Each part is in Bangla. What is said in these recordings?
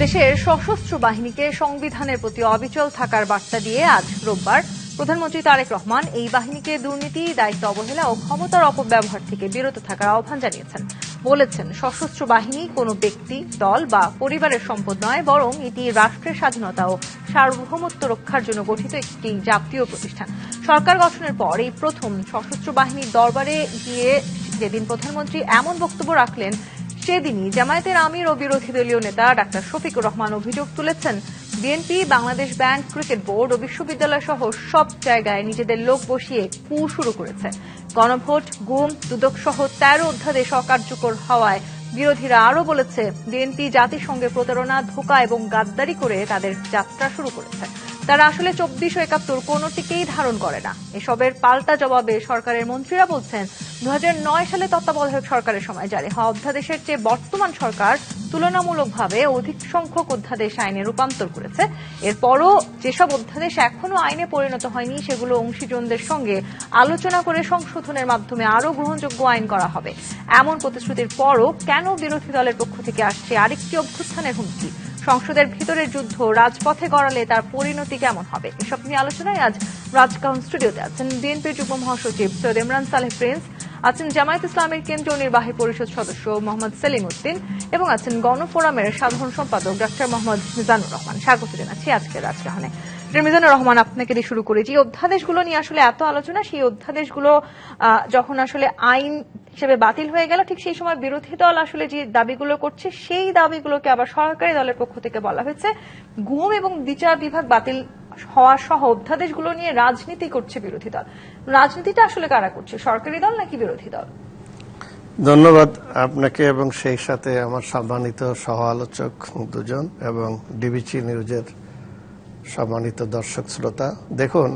দেশের সশস্ত্র বাহিনীকে সংবিধানের প্রতি অবিচল থাকার বার্তা দিয়ে আজ রোববার প্রধানমন্ত্রী তারেক রহমান এই বাহিনীকে দুর্নীতি, দায়িত্ব অবহেলা ও ক্ষমতার অপব্যবহার থেকে বিরত থাকার আহ্বান জানিয়েছেন। বলেছেন, সশস্ত্র বাহিনী কোনো ব্যক্তি, দল বা পরিবারের সম্পদ নয়, বরং এটি রাষ্ট্রের স্বাধীনতা ও সার্বভৌমত্ব রক্ষার জন্য গঠিত একটি জাতীয় প্রতিষ্ঠান। সরকার গঠনের পর এই প্রথম সশস্ত্র বাহিনীর দরবারে গিয়ে যেদিন প্রধানমন্ত্রী এমন বক্তব্য রাখলেন, সেদিনই জামায়াতের আমির ও বিরোধী দলীয় নেতা ডাক্তার শফিকুর রহমান অভিযোগ তুলেছেন, BNP, Bangladesh bank, cricket board ও বিশ্ববিদ্যালয় সহ সব জায়গায় নিজেদের লোক বসিয়ে কূ শুরু করেছে। গণভোট, গুম, দুদক সহ ১৩ অধ্যাদেশ অকার্যকর হওয়ায় বিরোধীরা আরও বলেছে, বিএনপি জাতিসংঘে প্রতারণা, ধোঁকা এবং গাদ্দারি করে তাদের যাত্রা শুরু করেছে। তারা আসলে ২৪ ও ৭১ কোনোটিকেই ধারণ করে না। এসবের পাল্টা জবাবে সরকারের মন্ত্রীরা বলছেন, ২০০৯ সালে তত্ত্বাবধায়ক সরকারের সময় জারি হওয়া অধ্যাদেশের চেয়ে বর্তমান সরকার তুলনামূলকভাবে অধিক সংখ্যক অধ্যাদেশ আইনে রূপান্তর করেছে। এরপরও যেসব অধ্যাদেশ এখনো আইনে পরিণত হয়নি, সেগুলো অংশীজনদের সঙ্গে আলোচনা করে সংশোধনের মাধ্যমে আরও গ্রহণযোগ্য আইন করা হবে। এমন প্রতিশ্রুতির পরও কেন বিরোধী দলের পক্ষ থেকে আসছে আরেকটি অভ্যুত্থানের হুমকি? সংসদের ভিতরের যুদ্ধ রাজপথে গড়ালে তার পরিণতি কেমন হবে? এসব নিয়ে আলোচনায় আজ রাজকাউন স্টুডিওতে আছেন বিএনপির যুগ্ম মহাসচিব সৈয়দ ইমরান সালেহ প্রিন্স, আছেন জামায়াত ইসলামের কেন্দ্রীয় নির্বাহী পরিষদ সদস্য মোহাম্মদ সেলিম উদ্দিন এবং আছেন গণফোরামের সাধারণ সম্পাদক ডক্টর মোহাম্মদ মিজানুর রহমান। স্বাগত জানাচ্ছি আজকের রাজকাহনে। মিজানুর রহমান, আপনাকে দিয়ে শুরু করেছি। অধ্যাদেশগুলো নিয়ে আসলে এত আলোচনা, সেই অধ্যাদেশগুলো যখন আসলে আইন হিসেবে বাতিল হয়ে গেল, ঠিক সেই সময় বিরোধী দল আসলে যে দাবিগুলো করছে, সেই দাবিগুলোকে আবার সরকারি দলের পক্ষ থেকে বলা হয়েছে গুম এবং বিচার বিভাগ বাতিল হওয়া সহ অধ্যাদেশগুলো নিয়ে রাজনীতি করছে বিরোধী দল। রাজনীতিটা আসলে কারা করছে, সরকারি দল নাকি বিরোধী দল? ধন্যবাদ আপনাকে এবং সেই সাথে আমার সম্মানিত সহ আলোচক দুজন এবং ডিবিসি নিউজের সম্মানিত দর্শক শ্রোতা। দেখুন,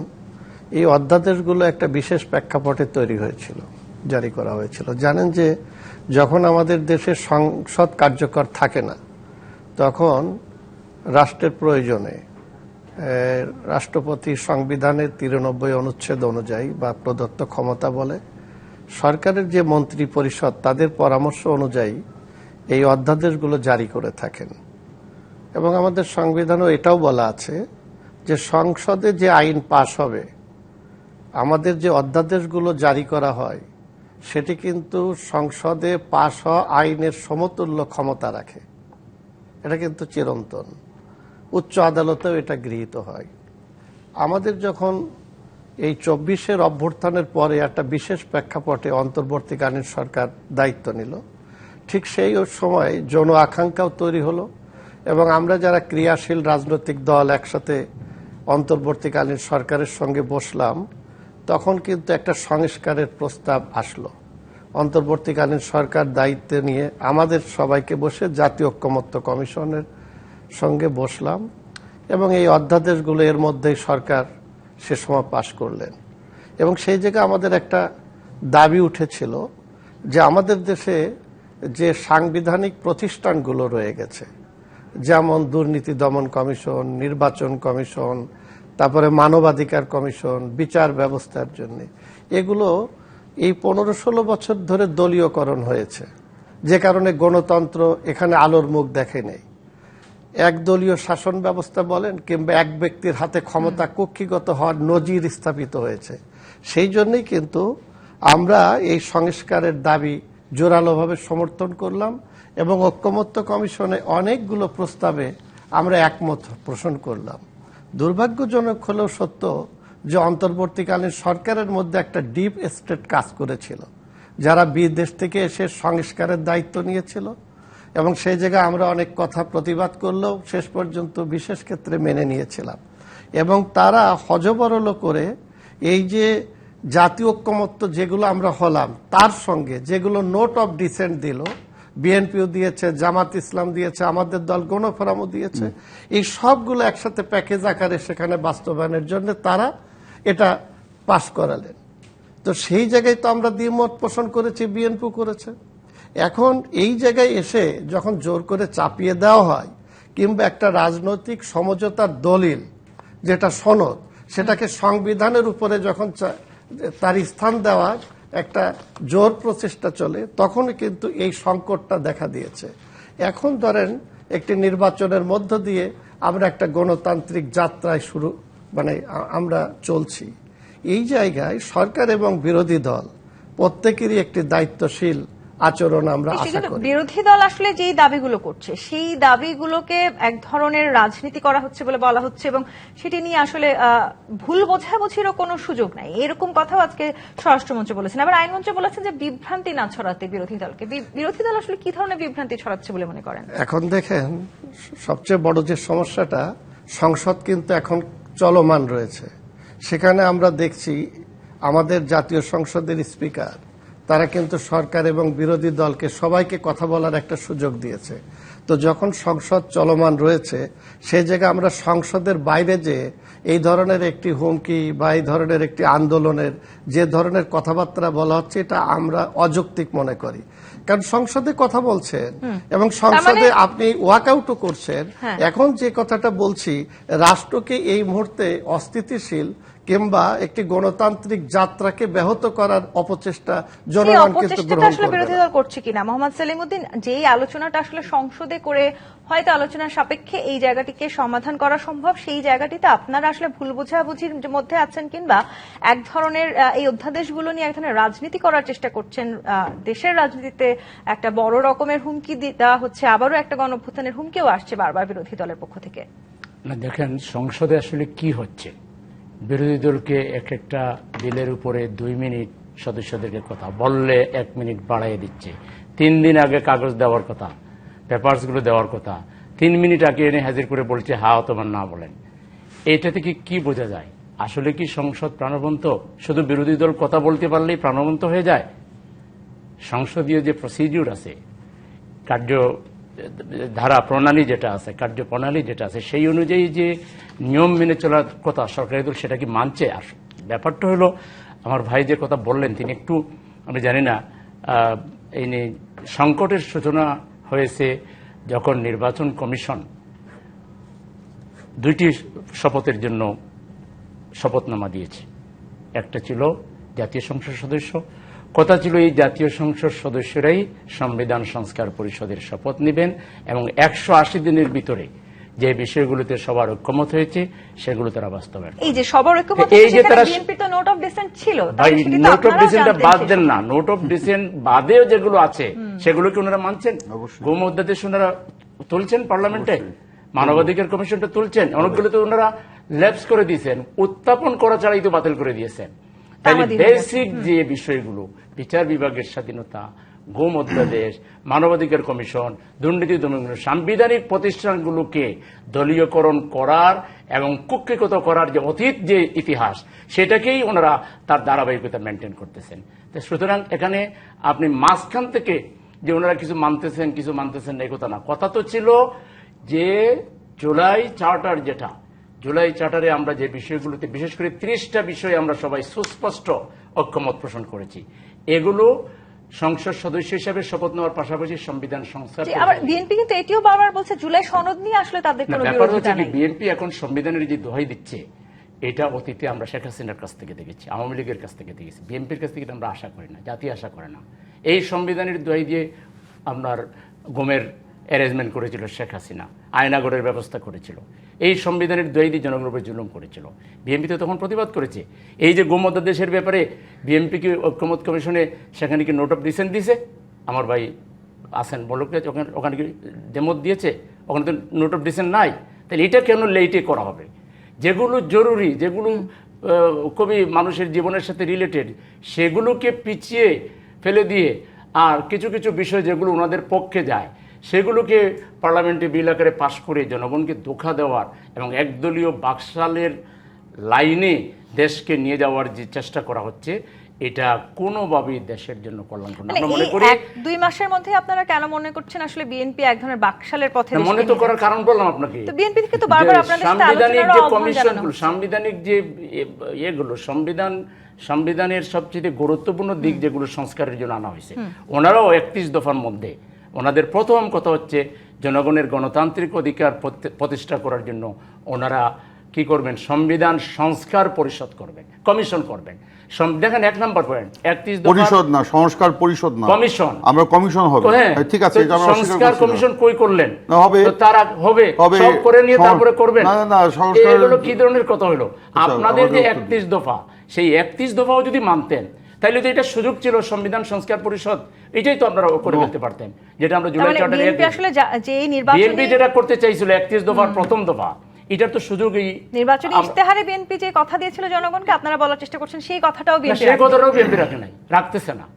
এই অধ্যাদেশগুলো একটা বিশেষ প্রেক্ষাপটে তৈরি হয়েছিল, জারি করা হয়েছিল। জানেন যে যখন আমাদের দেশে সংসদ কার্যকর থাকে না, তখন রাষ্ট্রের প্রয়োজনে রাষ্ট্রপতি সংবিধানের 93 অনুচ্ছেদ অনুযায়ী বা প্রদত্ত ক্ষমতা বলে সরকারের যে মন্ত্রী পরিষদ, তাদের পরামর্শ অনুযায়ী এই অধ্যাদেশগুলো জারি করে থাকেন। এবং আমাদের সংবিধানেও এটাও বলা আছে যে সংসদে যে আইন পাশ হবে, আমাদের যে অধ্যাদেশগুলো জারি করা হয়, সেটি কিন্তু সংসদে পাশ হওয়া আইনের সমতুল্য ক্ষমতা রাখে। এটা কিন্তু চিরন্তন। উচ্চ আদালতেও এটা গৃহীত হয়। আমাদের যখন এই ২৪-এর অভ্যুত্থানের পরে একটা বিশেষ প্রেক্ষাপটে অন্তর্বর্তীকালীন সরকার দায়িত্ব নিল, ঠিক সেই সময় জন আকাঙ্ক্ষাও তৈরি হলো এবং আমরা যারা ক্রিয়াশীল রাজনৈতিক দল একসাথে অন্তর্বর্তীকালীন সরকারের সঙ্গে বসলাম, তখন কিন্তু একটা সংস্কারের প্রস্তাব আসলো। অন্তর্বর্তীকালীন সরকার দায়িত্ব নিয়ে আমাদের সবাইকে বসে জাতীয় ঐকমত্য কমিশনের সঙ্গে বসলাম এবং এই অধ্যাদেশগুলো এর মধ্যেই সরকার সে সময় পাশ করলেন। এবং সেই জায়গায় আমাদের একটা দাবি উঠেছিল যে আমাদের দেশে যে সাংবিধানিক প্রতিষ্ঠানগুলো রয়ে গেছে, যেমন দুর্নীতি দমন কমিশন, নির্বাচন কমিশন, তারপরে মানবাধিকার কমিশন, বিচার ব্যবস্থার জন্য, এগুলো এই ১৫-১৬ বছর ধরে দলীয়করণ হয়েছে, যে কারণে গণতন্ত্র এখানে আলোর মুখ দেখে নেই। একদলীয় শাসন ব্যবস্থা বলেন কিংবা এক ব্যক্তির হাতে ক্ষমতা কক্ষিগত হওয়ার নজির স্থাপিত হয়েছে। সেই জন্যই কিন্তু আমরা এই সংস্কারের দাবি জোরালোভাবে সমর্থন করলাম এবং ঐকমত্য কমিশনে অনেকগুলো প্রস্তাবে আমরা একমত পোষণ করলাম। দুর্ভাগ্যজনক হলেও সত্য যে অন্তর্বর্তীকালীন সরকারের মধ্যে একটা ডিপ স্টেট কাজ করেছিল, যারা বিদেশ থেকে এসে সংস্কারের দায়িত্ব নিয়েছিল এবং সেই জায়গায় আমরা অনেক কথা প্রতিবাদ করলেও শেষ পর্যন্ত বিশেষ ক্ষেত্রে মেনে নিয়েছিলাম। এবং তারা হযবরল করে এই যে জাতীয় ঐকমত্য যেগুলো আমরা হলাম, তার সঙ্গে যেগুলো নোট অফ ডিসেন্ট দিল, বিএনপিও দিয়েছে, জামাত ইসলাম দিয়েছে, আমাদের দল গণফোরামও দিয়েছে, এই সবগুলো একসাথে প্যাকেজ আকারে সেখানে বাস্তবায়নের জন্য তারা এটা পাশ করালেন। তো সেই জায়গায় তো আমরা দ্বিমত পোষণ করেছি, বিএনপি করেছে। এখন এই জায়গায় এসে যখন জোর করে চাপিয়ে দেওয়া হয় কিংবা একটা রাজনৈতিক সমঝোতার দলিল যেটা সনদ, সেটাকে সংবিধানের উপরে যখন তার স্থান দেওয়ার একটা জোর প্রচেষ্টা চলে, তখন কিন্তু এই সংকটটা দেখা দিয়েছে। এখন ধরেন একটি নির্বাচনের মধ্য দিয়ে আমরা একটা গণতান্ত্রিক যাত্রায় আমরা চলছি। এই জায়গায় সরকার এবং বিরোধী দল প্রত্যেকেরই একটি দায়িত্বশীল আচরণ আমরা আশা করি। বিরোধী দল আসলে যেই দাবিগুলো করছে সেই দাবিগুলোকে এক ধরনের রাজনীতি করা হচ্ছে বলে বলা হচ্ছে এবং সেটি নিয়ে আসলে ভুল বোঝাবুঝিরও কোনো সুযোগ নাই, এরকম কথাও আজকে স্বরাষ্ট্রমন্ত্রী বলেছেন। আবার আইনমন্ত্রী বলেছেন যে বিভ্রান্তি না ছড়াতে বিরোধী দলকে। বিরোধী দল আসলে কি ধরনের বিভ্রান্তি ছড়াচ্ছে বলে মনে করেন? এখন দেখেন, সবচেয়ে বড় যে সমস্যাটা, সংসদ কিন্তু এখন চলমান রয়েছে। সেখানে আমরা দেখছি আমাদের জাতীয় সংসদের স্পিকার তারা কিন্তু সরকার এবং বিরোধী দলকে সবাইকে কথা বলার একটা সুযোগ দিয়েছে। তো যখন সংসদ চলমান রয়েছে সেই জায়গায় আমরা সংসদের বাইরে যে এই ধরনের একটি হুমকি বা এই ধরনের একটি আন্দোলনের যে ধরনের কথাবার্তা বলা হচ্ছে, এটা আমরা অযৌক্তিক মনে করি। কারণ সংসদে কথা বলছেন এবং সংসদে আপনি ওয়াকআউটও করছেন। এখন যে কথাটা বলছি, রাষ্ট্রকে এই মুহূর্তে অস্থিতিশীল কিংবা একটি গণতান্ত্রিক যাত্রাকে ব্যাহত করার অপচেষ্টা জনগণ কিন্তু গ্রহণ করবে না। বিরোধী দল করছে কিনা মোহাম্মদ সেলিমউদ্দিন, যেই আলোচনাটা আসলে সংসদে করে হয়তো আলোচনার সাপেক্ষে এই জায়গাটিকে সমাধান করা সম্ভব, সেই জায়গাটিতে আপনারা আসলে ভুল বোঝাবুঝির মধ্যে আছেন কিংবা এক ধরনের এই অধ্যাদেশগুলো নিয়ে এক ধরনের রাজনীতি করার চেষ্টা করছেন। দেশের রাজনীতিতে একটা বড় রকমের হুমকি দেওয়া হচ্ছে, আবারও একটা গণঅভ্যুত্থানের হুমকিও আসছে বারবার বিরোধী দলের পক্ষ থেকে। না, দেখেন সংসদে আসলে কি হচ্ছে। বিরোধী দলকে এক একটা বিলের উপরে 2 মিনিট সদস্যদেরকে কথা বললে 1 মিনিট বাড়াইয়ে দিচ্ছে। 3 দিন আগে কাগজ দেওয়ার কথা, পেপারসগুলো দেওয়ার কথা, 3 মিনিট আগে এনে হাজির করে বলছে হ্যাঁ অথবা না বলেন। এটা থেকে কি বোঝা যায়? আসলে কি সংসদ প্রাণবন্ত? শুধু বিরোধী দল কথা বলতে পারলেই প্রাণবন্ত হয়ে যায়? সংসদীয় যে প্রসিডিউর আছে, কার্য ধারা প্রণালী যেটা আছে, কার্যপ্রণালী যেটা আছে, সেই অনুযায়ী যে নিয়ম মেনে চলার কথা সরকারি দল, সেটা কি মানছে? আর ব্যাপারটা হলো, আমার ভাই যে কথা বললেন তিনি একটু, আমি জানি না, এই নিয়ে সংকটের সূচনা হয়েছে যখন নির্বাচন কমিশন 2টি শপথের জন্য শপথনামা দিয়েছে। একটা ছিল জাতীয় সংসদ সদস্য, কথা ছিল এই জাতীয় সংসদ সদস্যরাই সংবিধান সংস্কার পরিষদের শপথ নেবেন এবং 180 দিনের ভিতরে যে বিষয়গুলোতে সবার ঐক্যমত হয়েছে সেগুলো তারা বাস্তবায়ন। এই যে সবার ঐক্যমত, এই যে তারা বিএনপি তো নোট অফ ডিসেন্ট ছিল, ভাই নোট অফ ডিসেন্টটা বাদ দেন না, নোট অফ ডিসেন্ট বাদেও যেগুলো আছে সেগুলো কি ওনারা মানছেন? গুম অধ্যাদেশ ওনারা তুলছেন পার্লামেন্টে, মানবাধিকার কমিশনটা তুলছেন, অনেকগুলো তো ওনারা ল্যাপস করে দিয়েছেন, উত্থাপন করা ছাড়াই তো বাতিল করে দিয়েছেন। তাহলে বেসিক যে বিষয়গুলো, বিচার বিভাগের স্বাধীনতা, গুম অধ্যাদেশ, মানবাধিকার কমিশন, দুর্নীতি দমন, সাংবিধানিক প্রতিষ্ঠানগুলোকে দলীয়করণ করার এবং কুক্ষিগত করার যে অতীত যে ইতিহাস, সেটাকেই ওনারা তার ধারাবাহিকতা মেনটেন করতেছেন। সুতরাং এখানে আপনি মাঝখান থেকে যে ওনারা কিছু মানতেছেন কিছু মানতেছেন এই কথা না। কথা তো ছিল যে জুলাই চার্টার, যেটা জুলাই চার্টারে আমরা যে বিষয়গুলোতে বিশেষ করে 30টা বিষয়ে আমরা সবাই সুস্পষ্ট ঐক্যমত পোষণ করেছি, এগুলো সংসদ সদস্য হিসেবে শপথ নেওয়ার পাশাপাশি সংবিধান সংস্কার। আবার বিএনপি কিন্তু এটিও বারবার বলছে জুলাই সনদ নিয়ে আসলে তাদের কোনো বিরোধিতা নেই। বিএনপি এখন সংবিধানের যে দোহাই দিচ্ছে, এটা অতীতে আমরা শেখ হাসিনার কাছ থেকে দেখেছি, আওয়ামী লীগের কাছ থেকে দেখেছি, বিএনপির কাছ থেকে আমরা আশা করি না, জাতি আশা করে না। এই সংবিধানের দোহাই দিয়ে আপনার গুমের অ্যারেঞ্জমেন্ট করেছিল শেখ হাসিনা, আয়নাগরের ব্যবস্থা করেছিল, এই সংবিধানের দোহাই দিয়ে জনগণের উপর জুলুম করেছিল। বিএনপি তো তখন প্রতিবাদ করেছে। এই যে গুম অধ্যাদেশের ব্যাপারে বিএনপি কি ঐক্যমত কমিশনে সেখানে কি নোট অফ ডিসেন্ট দিয়েছে? আমার ভাই আসেন বলুক, ওখানে কি ডেমত দিয়েছে? ওখানে তো নোট অফ ডিসেন্ট নাই। তাহলে এটা কেন লেটে করা হবে? যেগুলো জরুরি, যেগুলো খুবই মানুষের জীবনের সাথে রিলেটেড, সেগুলোকে পিছিয়ে ফেলে দিয়ে আর কিছু কিছু বিষয় যেগুলো ওনাদের পক্ষে যায় সেগুলোকে পার্লামেন্টে বিল আকারে পাশ করে জনগণকে ধোঁকা দেওয়ার এবং একদলীয় বাকশালের লাইনে দেশকে নিয়ে যাওয়ার যে চেষ্টা করা হচ্ছে, এটা কোনোভাবেই দেশের জন্য কল্যাণকর না। আমরা মনে করি 1-2 মাসের মধ্যে আপনারা কেন মনে করছেন আসলে বিএনপি এক ধরনের বাকশালের পথে মনে তো করার কারণ বললাম আপনাকে। তো বিএনপি থেকে তো বারবার আপনাদের সাথে সাংবিধানিক আলোচনার যে আহ্বান কমিশনগুলো, জানানো, সাংবিধানিক যে এগুলো, সংবিধানের সবচেয়ে গুরুত্বপূর্ণ দিক যেগুলো সংস্কারের জন্য আনা হয়েছে, ওনারাও 31 দফার মধ্যে ওনাদের প্রথম কথা হচ্ছে জনগণের গণতান্ত্রিক অধিকার প্রতিষ্ঠা করার জন্য ওনারা কি করবেন, সংবিধান সংস্কার পরিষদ করবেন, কমিশন করবেন। দেখেন 1 নম্বর পয়েন্ট 31 দফা পরিষদ না, সংস্কার পরিষদ না, কমিশন, আমরা কমিশন হবে। হ্যাঁ, ঠিক আছে, এটা আমরা অস্বীকার সংস্কার করছি না। কমিশন কই করলেন? না, হবে। তো তারা হবে সব করে নিয়ে তারপরে করবেন। না না, সংস্কার এগুলো কি ধরনের কথা হলো? আপনাদের যে আমাদের 31 দফা, সেই 31 দফাও যদি মানতেন তাহলে তো এটা সুযোগ ছিল সংবিধান সংস্কার পরিষদ, এটাই তো আপনারা করে ফেলতে পারতেন, যেটা আমরা জুলাই চার্টারে বিএনপি আসলে যে নির্বাচনী বিএনপি যেটা করতে চাইছিল 31 দফার প্রথম দফা, এটার তো সুযোগই নির্বাচনী ইশতেহারে বিএনপি যে কথা দিয়েছিল জনগণকে, আপনারা বলার চেষ্টা করছেন সেই কথাটাও বিএনপি সেই কথাটাও বিএনপি রাখে নাই, রাখতেছে না।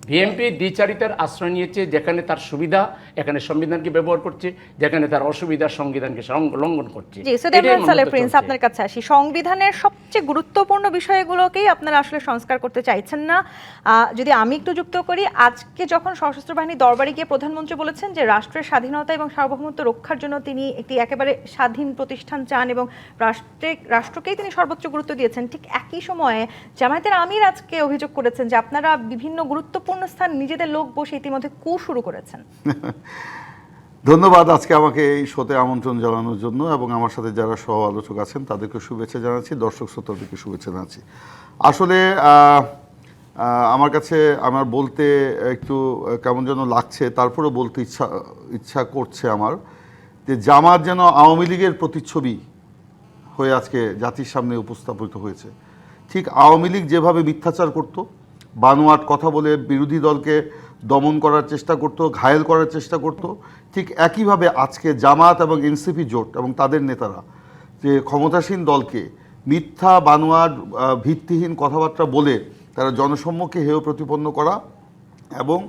বিএনপি দ্বিচারিতার আশ্রয় নিয়েছে, যেখানে তার সুবিধা এখানে সংবিধানকে ব্যবহার করছে, যেখানে তার অসুবিধা সংবিধানকে লঙ্ঘন করছে। জি, সৈয়দ ইমরান সালেহ প্রিন্স, আপনার কাছে আসি। সংবিধানের সবচেয়ে গুরুত্বপূর্ণ বিষয়গুলোকেই আপনারা আসলে সংস্কার করতে চাইছেন না। যদি আমি একটু যুক্ত করি, আজকে যখন সশস্ত্র বাহিনী দরবারে গিয়ে প্রধানমন্ত্রী বলেছেন যে রাষ্ট্রের স্বাধীনতা এবং সার্বভৌমত্ব রক্ষার জন্য তিনি একটি একেবারে স্বাধীন প্রতিষ্ঠান চান এবং রাষ্ট্রকেই তিনি সর্বোচ্চ গুরুত্ব দিয়েছেন, ঠিক একই সময়ে জামায়াতের আমির আজকে অভিযোগ করেছেন যে আপনারা বিভিন্ন গুরুত্বপূর্ণ স্থান নিজেদের লোক বসে ইতিমধ্যে শুরু করেছেন। ধন্যবাদ আজকে আমাকে এই শোতে আমন্ত্রণ জানানোর জন্য, এবং আমার সাথে যারা সহ আলোচক আছেন তাদেরকে শুভেচ্ছা জানাচ্ছি, দর্শক শ্রোতাদেরকে শুভেচ্ছা জানাচ্ছি। আসলে আমার কাছে আমার বলতে একটু কেমন যেন লাগছে, তারপরে বলতে ইচ্ছা করছে আমার, যে জামাত যেন আওয়ামী লীগের প্রতিচ্ছবি হয়ে আজকে জাতির সামনে উপস্থাপিত হয়েছে। ঠিক আওয়ামী লীগ যেভাবে মিথ্যাচার করত, বানোয়াট কথা বলে বিরোধী দলকে দমন করার চেষ্টা করত, ঘায়েল করার চেষ্টা করত, ঠিক একইভাবে আজকে জামাত এবং এনসিপি জোট এবং তাদের নেতারা যে ক্ষমতাসীন দলকে মিথ্যা বানোয়াট ভিত্তিহীন কথাবার্তা বলে তারা জনসম্মুখে হেয় প্রতিপন্ন করা এবং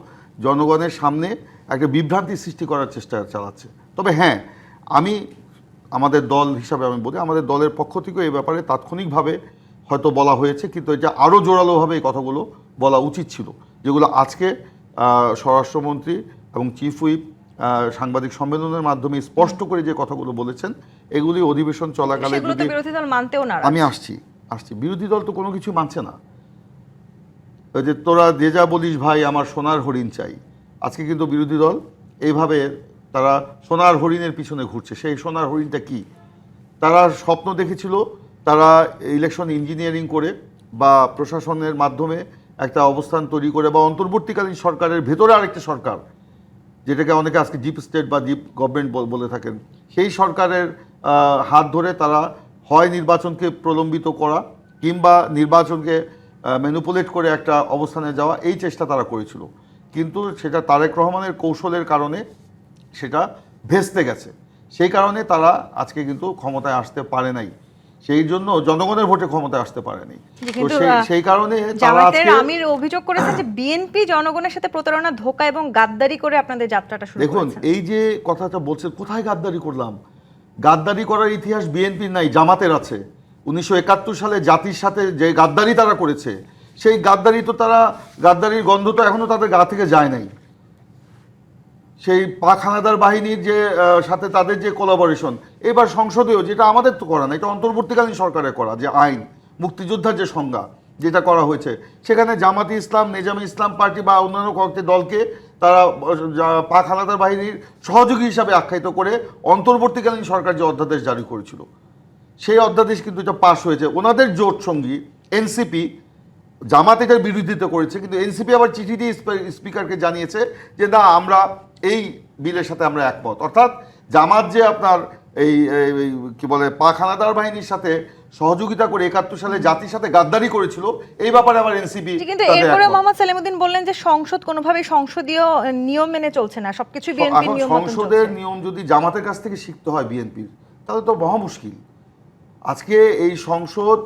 জনগণের সামনে একটা বিভ্রান্তি সৃষ্টি করার চেষ্টা চালাচ্ছে। তবে হ্যাঁ, আমাদের দল হিসাবে আমি বলি, আমাদের দলের পক্ষ থেকেও এই ব্যাপারে তাৎক্ষণিকভাবে হয়তো বলা হয়েছে, কিন্তু এটা আরও জোরালোভাবে এই কথাগুলো বলা উচিত ছিল, যেগুলো আজকে স্বরাষ্ট্রমন্ত্রী এবং চিফ হুইপ সাংবাদিক সম্মেলনের মাধ্যমে স্পষ্ট করে যে কথাগুলো বলেছেন, এগুলি অধিবেশন চলাকালে যদি বিরোধী দল মানতেও না। আমি আসছি বিরোধী দল তো কোনো কিছু মানছে না। ওই যে তোরা যে যা বলিস ভাই, আমার সোনার হরিণ চাই, আজকে কিন্তু বিরোধী দল এইভাবে তারা সোনার হরিণের পিছনে ঘুরছে। সেই সোনার হরিণটা কি? তারা স্বপ্ন দেখেছিল তারা ইলেকশন ইঞ্জিনিয়ারিং করে বা প্রশাসনের মাধ্যমে একটা অবস্থান তৈরি করে বা অন্তর্বর্তীকালীন সরকারের ভেতরে আরেকটা সরকার, যেটাকে অনেকে আজকে ডিপ স্টেট বা ডিপ গভর্নমেন্ট বলে থাকেন, সেই সরকারের হাত ধরে তারা হয় নির্বাচনকে প্রলম্বিত করা কিংবা নির্বাচনকে ম্যানিপুলেট করে একটা অবস্থানে যাওয়া, এই চেষ্টা তারা করেছিল। কিন্তু সেটা তারেক রহমানের কৌশলের কারণে সেটা ভেস্তে গেছে। সেই কারণে তারা আজকে কিন্তু ক্ষমতায় আসতে পারে নাই, সেই জন্য জনগণের ভোটে ক্ষমতায় আসতে পারেনি। তো সেই কারণে জামায়াতের আমির অভিযোগ করেছেন যে বিএনপি জনগণের সাথে প্রতারণা, ধোঁকা এবং গাদ্দারি করে আপনাদের যাত্রাটা শুরু করেছে। দেখুন, এই যে কথাটা বলছে, কোথায় গাদ্দারি করলাম? গাদ্দারি করার ইতিহাস বিএনপির নাই, জামাতের আছে। 1971 সালে জাতির সাথে যে গাদ্দারি তারা করেছে, সেই গাদ্দারি তো গাদ্দারির গন্ধ তো এখনো তাদের গা থেকে যায় নাই। সেই পাক হানাদার বাহিনীর যে সাথে তাদের যে কোলাবোরেশন, এবার সংসদেও, যেটা আমাদের তো করা না, এটা অন্তর্বর্তীকালীন সরকারের করা যে আইন, মুক্তিযোদ্ধার যে সংজ্ঞা যেটা করা হয়েছে, সেখানে জামাতি ইসলাম, নেজামে ইসলাম পার্টি বা অন্যান্য কয়েকটি দলকে তারা পাক হানাদার বাহিনীর সহযোগী হিসাবে আখ্যায়িত করে অন্তর্বর্তীকালীন সরকার যে অধ্যাদেশ জারি করেছিল, সেই অধ্যাদেশ কিন্তু এটা পাশ হয়েছে। ওনাদের জোট সঙ্গী এনসিপি, জামাত এটার বিরোধিতা করেছে, কিন্তু এনসিপি আবার চিঠি দিয়ে স্পিকারকে জানিয়েছে যে না, আমরা এই বিলের সাথে আমরা একমত। অর্থাৎ জামাত যে আপনার এই কি বলে পাক হানাদার বাহিনীর সাথে সহযোগিতা করে 71 সালে জাতির সাথে গাদ্দারি করেছিল, এই ব্যাপারে আবার এনসিপি। কিন্তু এরপরে মোহাম্মদ সালেমউদ্দিন বললেন যে সংসদ কোনোভাবেই সংসদীয় নিয়ম মেনে চলছে না, সবকিছু বিএনপির নিয়ম মতন চলছে। সংসদের নিয়ম যদি জামাতের কাছ থেকে শিখতে হয় বিএনপির, তাহলে তো মহা মুশকিল। আজকে এই সংসদ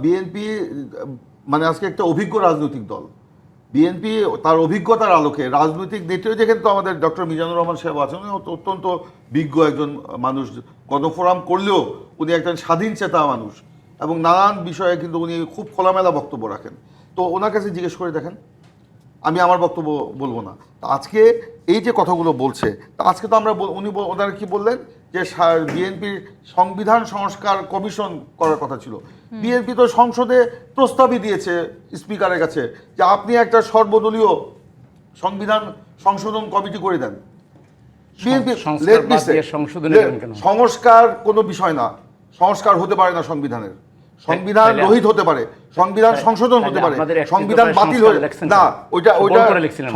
বিএনপি মানে আজকে একটা অভিজ্ঞ রাজনৈতিক দল, বিএনপি তার অভিজ্ঞতার আলোকে রাজনৈতিক নেতৃত্ব, যেখানে তো আমাদের ডক্টর মিজানুর রহমান সাহেব আছেন, উনি অত্যন্ত বিজ্ঞ একজন মানুষ, গণফোরাম করলেও উনি একজন স্বাধীন চেতা মানুষ এবং নানান বিষয়ে কিন্তু উনি খুব খোলামেলা বক্তব্য রাখেন। তো ওনার কাছে জিজ্ঞেস করে দেখেন, আমি আমার বক্তব্য বলবো না। আজকে এই যে কথাগুলো বলছে, তা আজকে তো আমরা ওনারা কি বললেন যে বিএনপির সংবিধান সংস্কার কমিশন করার কথা ছিল। বিএনপি তো সংসদে প্রস্তাবই দিয়েছে স্পিকারের কাছে যে আপনি একটা সর্বদলীয় সংবিধান সংশোধন কমিটি করে দেন। বিএনপি সংস্কার কোনো বিষয় না, সংস্কার হতে পারে না সংবিধানের, সংবিধান তাহলে- রহিত হতে পারে, সংবিধান সংশোধন হতে তাহলে পারে, আপনাদের একটি সংবিধান দফায় বাতিল সংস্কার হয়ে লিখছেন না, তো? ওইটা ভুল ওইটা করে লিখছিলেন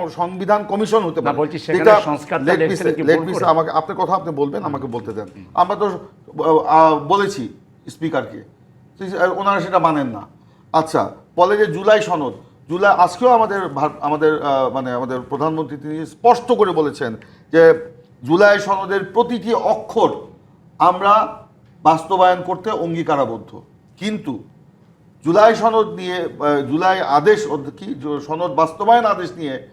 সংবিধান কমিশন হতে না, পারে। বলছি সেখানে যেটা- সংস্কারটা let me লিখছিলেন কি say- let ভুল me করে? say, আমাকে আপনার কথা আপনি বলবেন, আমাকে বলতে দেন। আমরা তো বলেছি স্পিকারকে, ওনারা সেটা মানেন না। আচ্ছা, বলে যে জুলাই সনদ, জুলাই আজকেও আমাদের মানে আমাদের প্রধানমন্ত্রী তিনি স্পষ্ট করে বলেছেন যে জুলাই সনদের প্রতিটি অক্ষর আমরা বাস্তবায়ন করতে অঙ্গীকারাবদ্ধ। কিন্তু জুলাই সনদ নিয়ে জুলাই আদেশ কি সনদ বাস্তবায়ন আদেশ নিয়ে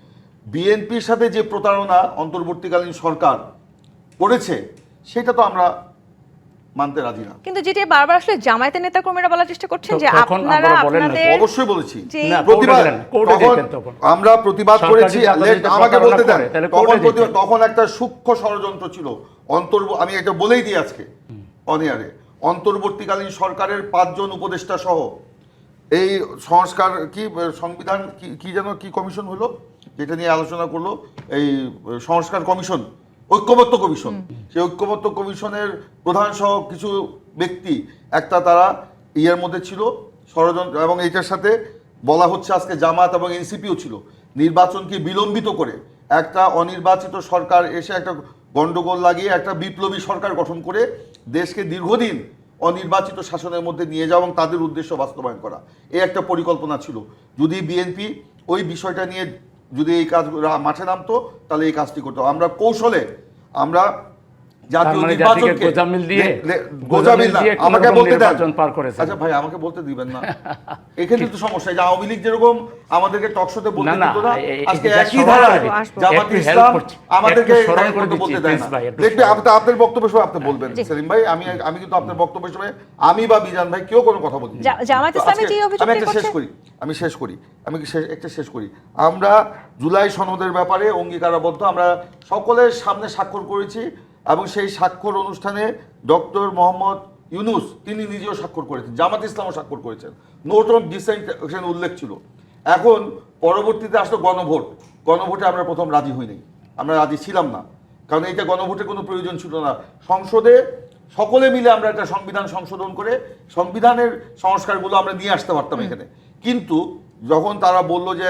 বিএনপির সাথে যে প্রতারণা অন্তর্বর্তীকালীন সরকার করেছে সেটা তো আমরা মানতে রাজি না। কিন্তু যেটা বারবার আসলে জামায়াতের নেতাকর্মীরা বলার চেষ্টা করছেন তো যে তখন আপনারা আপনারা বলেন না, আপনাদের অবশ্যই বলেছি যে- না, প্রতিবাদ কোর্টে তখন যেতেন তখন। আমরা প্রতিবাদ সরকার করেছি। যদি আপনাদের সাথে আমাকে বলতে প্রতারণা দেন, করে, তাহলে তখন কোর্টে প্রতিবাদ, যেতেন। তখন একটা সূক্ষ্ম ষড়যন্ত্র ছিল আমি এটা বলেই দিই আজকে অনিয়ারে, অন্তর্বর্তীকালীন সরকারের 5 জন উপদেষ্টা সহ এই সংস্কার কি সংবিধান কি যেন কি কমিশন হলো যেটা নিয়ে আলোচনা করলো, এই সংস্কার কমিশন, ঐক্যমত্য কমিশন, সেই ঐক্যমত্য কমিশনের প্রধান সহ কিছু ব্যক্তি একটা তারা ইয়ের মধ্যে ছিল ষড়যন্ত্র, এবং এইটার সাথে বলা হচ্ছে আজকে জামাত এবং এনসিপিও ছিল, নির্বাচনকে বিলম্বিত করে একটা অনির্বাচিত সরকার এসে একটা গন্ডগোল লাগিয়ে একটা বিপ্লবী সরকার গঠন করে দেশকে দীর্ঘদিন অনির্বাচিত শাসনের মধ্যে নিয়ে যাওয়া এবং তাদের উদ্দেশ্য বাস্তবায়ন করা, এই একটা পরিকল্পনা ছিল। যদি বিএনপি ওই বিষয়টা নিয়ে যদি এই কাজ মাঠে নামতো তাহলে এই কাজটি করতো। আমরা কৌশলে আমরা জাতীয় তার মানে নির্বাচনকে জাতিকে গোজামিল দিয়ে গোজামিল না, দিয়ে আমাকে কোনোরকম বলতে দেন। নির্বাচন পার করেছেন। আচ্ছা ভাই, আমাকে বলতে দিবেন না, এখানে তো সমস্যা। যে আওয়ামী লীগ যেরকম আমাদেরকে টকশোতে বলতে না, দিত না, এই আজকে যে একই স্মরণ ধারায় করে আসবো। জামাত একটু help ইসলাম করছি, আমাদেরকে একটু স্মরণ করে বলতে দিচ্ছি, দেয় please না। ভাই, একটু দেখবি স্মরণ। আপনার বক্তব্য সময় আপনি বলবেন সেলিম ভাই, আমি কিন্তু আপনার বক্তব্য সময় আমি বা বিজান ভাই কেউ কোনো কথা বলি না। জামাত তো ইসলামী আজকে যে অভিযোগটি আমি একটা শেষ করছে- করি, একটা শেষ করি। আমরা জুলাই সনদের ব্যাপারে অঙ্গীকারাবদ্ধ, আমরা সকলের সামনে স্বাক্ষর করেছি এবং সেই স্বাক্ষর অনুষ্ঠানে ডক্টর মোহাম্মদ ইউনূস তিনি নিজেও স্বাক্ষর করেছেন, জামাত ইসলামও স্বাক্ষর করেছেন, নোট অফ ডিসেন্ট এখানে উল্লেখ ছিল। এখন পরবর্তীতে আসলো গণভোটে আমরা প্রথম রাজি হইনি, আমরা রাজি ছিলাম না, কারণ এইটা গণভোটের কোনো প্রয়োজন ছিল না। সংসদে সকলে মিলে আমরা একটা সংবিধান সংশোধন করে সংবিধানের সংস্কারগুলো আমরা নিয়ে আসতে পারতাম এখানে। কিন্তু যখন তারা বলল যে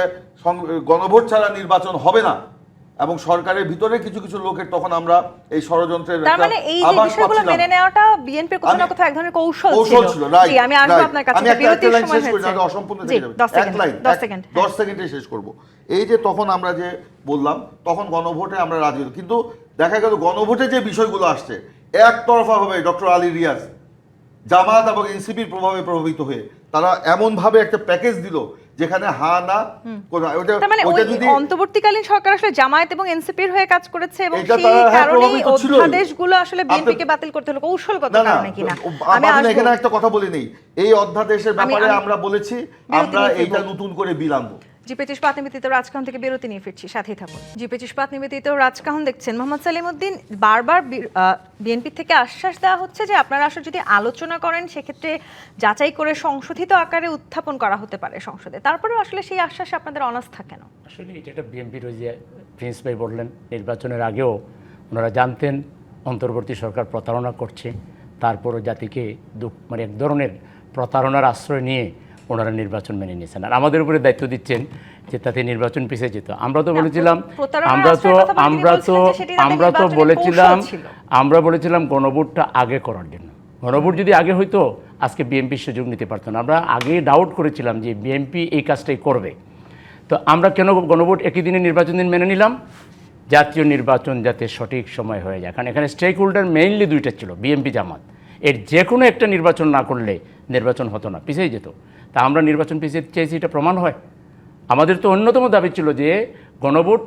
গণভোট ছাড়া নির্বাচন হবে না এবং সরকারের ভিতরে কিছু কিছু লোকের, তখন আমরা এই ষড়যন্ত্রের তার একটা মানে এই যে আভাস বিষয়গুলো পাচ্ছিলাম। মেনে নেওয়াটা বিএনপির কোথাও না আমি- কোথাও এক ধরনের কৌশল কৌশল ছিল। ছিল, রাইট। জি, আমি আসবো আপনার কাছে, আমি একটা বিরতির লাইন সময় শেষ করি, হয়েছে। নাহলে অসম্পূর্ণ জি, থেকে যাবে। 10 এক সেকেন্ড, লাইন, 10 সেকেন্ড, 10 সেকেন্ডে শেষ করব। এই যে তখন আমরা যে বললাম, তখন গণভোটে আমরা রাজি হলাম, কিন্তু দেখা গেল গণভোটে যে বিষয়গুলো আসছে একতরফাভাবে ডক্টর আলী রিয়াজ জামাত এবং এনসিপির প্রভাবে প্রভাবিত হয়ে তারা এমনভাবে একটা প্যাকেজ দিল যেখানে হা না তার মানে ওই অন্তর্বর্তীকালীন সরকার আসলে জামায়াত এবং এনসিপির হয়ে কাজ করেছে এবং এটা সেই তারা, হ্যাঁ, কারণেই প্রভাবিত ছিলই। অধ্যাদেশগুলো আসলে বিএনপিকে বাতিল করতে হলো কৌশলগত না না, কারণে কিনা। আমি আমি আসবো। এখানে একটা কথা বলি নেই, এই অধ্যাদেশের ব্যাপারে আমি- আমরা বলেছি আমরা নিয়ে ফিরবো। এইটা নতুন করে বিল আনবো। জি25 ইস্পাত নিবেদিত রাজকাহন থেকে বিরতি নিয়ে ফিরছি, সাথেই থাকুন। জি25 ইস্পাত নিবেদিত রাজকাহন দেখছেন। মোহাম্মদ সালিমউদ্দিন, বারবার বিএনপি থেকে আশ্বাস দেওয়া হচ্ছে যে আপনারা আসলে যদি আলোচনা করেন সেক্ষেত্রে যাচাই করে সংশোধিত আকারে উত্থাপন করা হতে পারে সংসদে, তারপরেও আসলে সেই আশ্বাসে আপনাদের অনাস্থা কেন? আসলে এটা একটা বিএনপির, ওই যে প্রিন্স ভাই বললেন, নির্বাচনের আগেও ওনারা জানতেন অন্তর্বর্তী সরকার প্রতারণা করছে, তারপরও জাতিকে মানে এক ধরনের প্রতারণার আশ্রয় নিয়ে ওনারা নির্বাচন মেনে নিয়েছেন, আর আমাদের উপরে দায়িত্ব দিচ্ছেন যে তাতে নির্বাচন পিছিয়ে যেত। আমরা তো বলেছিলাম আমরা বলেছিলাম গণভোটটা আগে করার জন্য। গণভোট যদি আগে হইতো আজকে বিএনপি সুযোগ নিতে পারতো না। আমরা আগে ডাউট করেছিলাম যে বিএনপি এই কাজটাই করবে, তো আমরা কেন গণভোট একই দিনে নির্বাচন দিন মেনে নিলাম? জাতীয় নির্বাচন যাতে সঠিক সময় হয়ে যায়, কারণ এখানে স্টেক হোল্ডার মেইনলি দুইটা ছিল, বিএনপি জামাত। এর যে কোনো একটা নির্বাচন না করলে নির্বাচন হতো না, পিছিয়ে যেত। তা আমরা নির্বাচন পিছিয়ে চেয়েছি, এটা প্রমাণ হয়। আমাদের তো অন্যতম দাবি ছিল যে গণভোট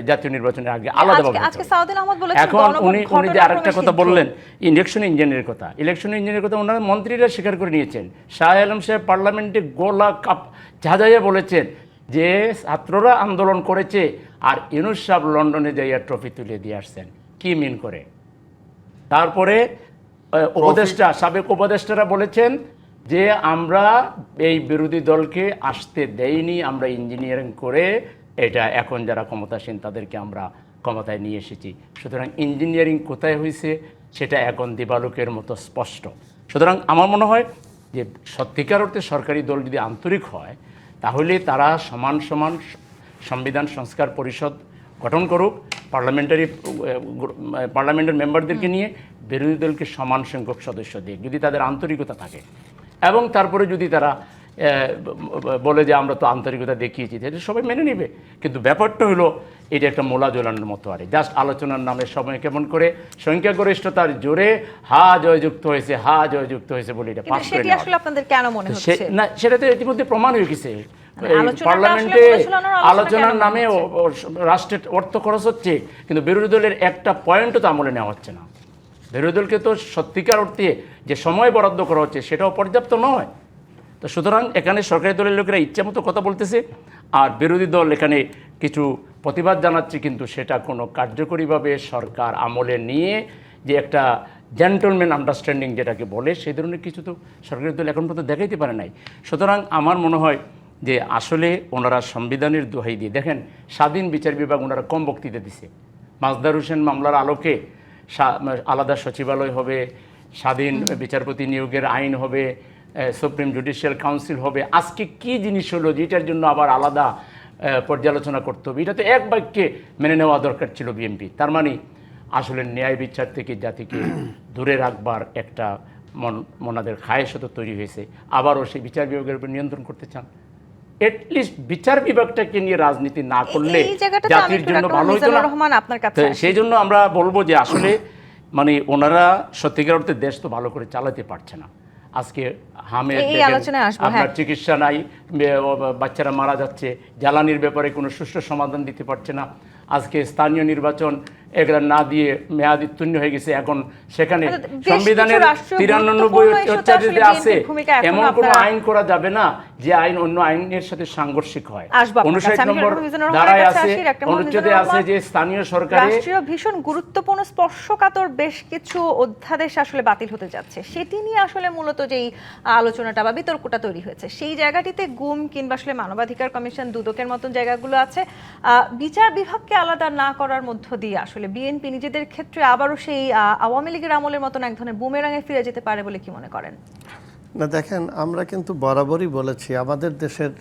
জাতীয় নির্বাচনের আগে আলাদাভাবে। এখন উনি যে আরেকটা কথা বললেন, ইলেকশন ইঞ্জিনিয়ারের কথা, ওনারা মন্ত্রীরা স্বীকার করে নিয়েছেন। শাহ আলম সাহেব পার্লামেন্টে গোলা কাপ ঝাঁঝাইয়া বলেছেন যে ছাত্ররা আন্দোলন করেছে আর ইউনূস সাহেব লন্ডনে যাইয়া ট্রফি তুলে দিয়ে আসছেন। কি মিন করে? তারপরে সাবেক উপদেষ্টারা বলেছেন যে আমরা এই বিরোধী দলকে আসতে দেইনি, আমরা ইঞ্জিনিয়ারিং করে এটা এখন যারা ক্ষমতাসীন তাদেরকে আমরা ক্ষমতায় নিয়ে এসেছি। সুতরাং ইঞ্জিনিয়ারিং কোথায় হয়েছে, সেটা এখন দিবালোকের মতো স্পষ্ট। সুতরাং আমার মনে হয় যে সত্যিকার অর্থে সরকারি দল যদি আন্তরিক হয় তাহলে তারা সমান সমান সংবিধান সংস্কার পরিষদ গঠন করুক, পার্লামেন্টের মেম্বারদেরকে নিয়ে বিরোধী দলকে সমান সংখ্যক সদস্য দিক, যদি তাদের আন্তরিকতা থাকে। এবং তারপরে যদি তারা বলে যে আমরা তো আন্তরিকতা দেখিয়েছি, এটা সবাই মেনে নেবে। কিন্তু ব্যাপারটা হলো এটা একটা মোলা জোলানোর মতো, আর জাস্ট আলোচনার নামে সময় কেমন করে সংখ্যাগরিষ্ঠতার জোরে হা জয়যুক্ত হয়েছে বলে এটা পাস করে নেওয়া। আসলে আপনাদের কেন মনে হচ্ছে না, সেটা তো ইতিমধ্যে প্রমাণ হয়ে গেছে। আলোচনাটা পার্লামেন্টে আসলে পরিচালনার আলোচনা আলোচনার কেন নামে রাষ্ট্রের অর্থ খরচ হচ্ছে, কিন্তু বিরোধী দলের একটা পয়েন্টও তো আমলে নেওয়া হচ্ছে না। বিরোধী দলকে তো সত্যিকার অর্থে যে সময় বরাদ্দ করা হচ্ছে সেটাও পর্যাপ্ত নয়। তো সুতরাং এখানে সরকারি দলের লোকেরা ইচ্ছামতো কথা বলতেছে, আর বিরোধী দল এখানে কিছু প্রতিবাদ জানাচ্ছে, কিন্তু সেটা কোনো কার্যকরীভাবে সরকার আমলে নিয়ে যে একটা জেন্টলম্যান আন্ডারস্ট্যান্ডিং যেটাকে বলে, সেই ধরনের কিছু তো সরকারি দল এখন পর্যন্ত দেখাইতে পারে নাই। সুতরাং আমার মনে হয় যে আসলে ওনারা সংবিধানের দোহাই দিয়ে, দেখেন স্বাধীন বিচার বিভাগ ওনারা কম বক্তৃতা দিছে। মাজদার হোসেন মামলার আলোকে আলাদা সচিবালয় হবে, স্বাধীন বিচারপতি নিয়োগের আইন হবে, সুপ্রিম জুডিশিয়াল কাউন্সিল হবে। আজকে কি জিনিস হলো যেটার জন্য আবার আলাদা পর্যালোচনা করতে হবে? এটা তো এক বাক্যে মেনে নেওয়া দরকার ছিল বিএনপি। তার মানে আসলে ন্যায় বিচার থেকে জাতিকে দূরে রাখবার একটা মনাদের খায়েশত তৈরি হয়েছে। আবারও সেই বিচার বিভাগের উপর নিয়ন্ত্রণ করতে চান। এটলিস্ট বিচার বিভাগটাকে নিয়ে রাজনীতি না করলে জাতির জন্য ভালো হতো না। সেই জন্য আমরা বলবো যে আসলে মানে ওনারা সত্যিকার অর্থে দেশ তো ভালো করে চালাতে পারছে না। আজকে আপনার চিকিৎসা নাই, বাচ্চারা মারা যাচ্ছে, জ্বালানির ব্যাপারে কোনো সুষ্ঠু সমাধান দিতে পারছে না। আজকে স্থানীয় নির্বাচন এগুলা না দিয়ে মেয়াদ উত্তীর্ণ হয়ে গেছে। এখন সেখানে সংবিধানের 93 আছে, এমন কোনো আইন করা যাবে না যে আইন অন্য আইনের সাথে সাংঘর্ষিক হয়। 59 নম্বর ধারায় আছে, অনুচ্ছেদে আছে যে স্থানীয় সরকারে রাষ্ট্রীয় ভীষণ গুরুত্বপূর্ণ স্পর্শকাতর বেশ কিছু অধ্যাদেশ আসলে বাতিল হতে যাচ্ছে। সেটি নিয়ে আসলে মূলত যেই আলোচনাটা বা বিতর্কটা তৈরি হয়েছে, সেই জায়গাটিতে গুম কিংবা আসলে মানবাধিকার কমিশন, দুদকের মতন জায়গাগুলো আছে। বিচার বিভাগকে আলাদা না করার মধ্য দিয়ে আসলে বিএনপি নিজেদের ক্ষেত্রে আবারও সেই আওয়ামী লীগের আমলের মতন এক ধরনের বুমেরাঙে ফিরে যেতে পারে বলে কি মনে করেন? না, দেখেন আমরা কিন্তু বরাবরই বলেছি আমাদের দেশের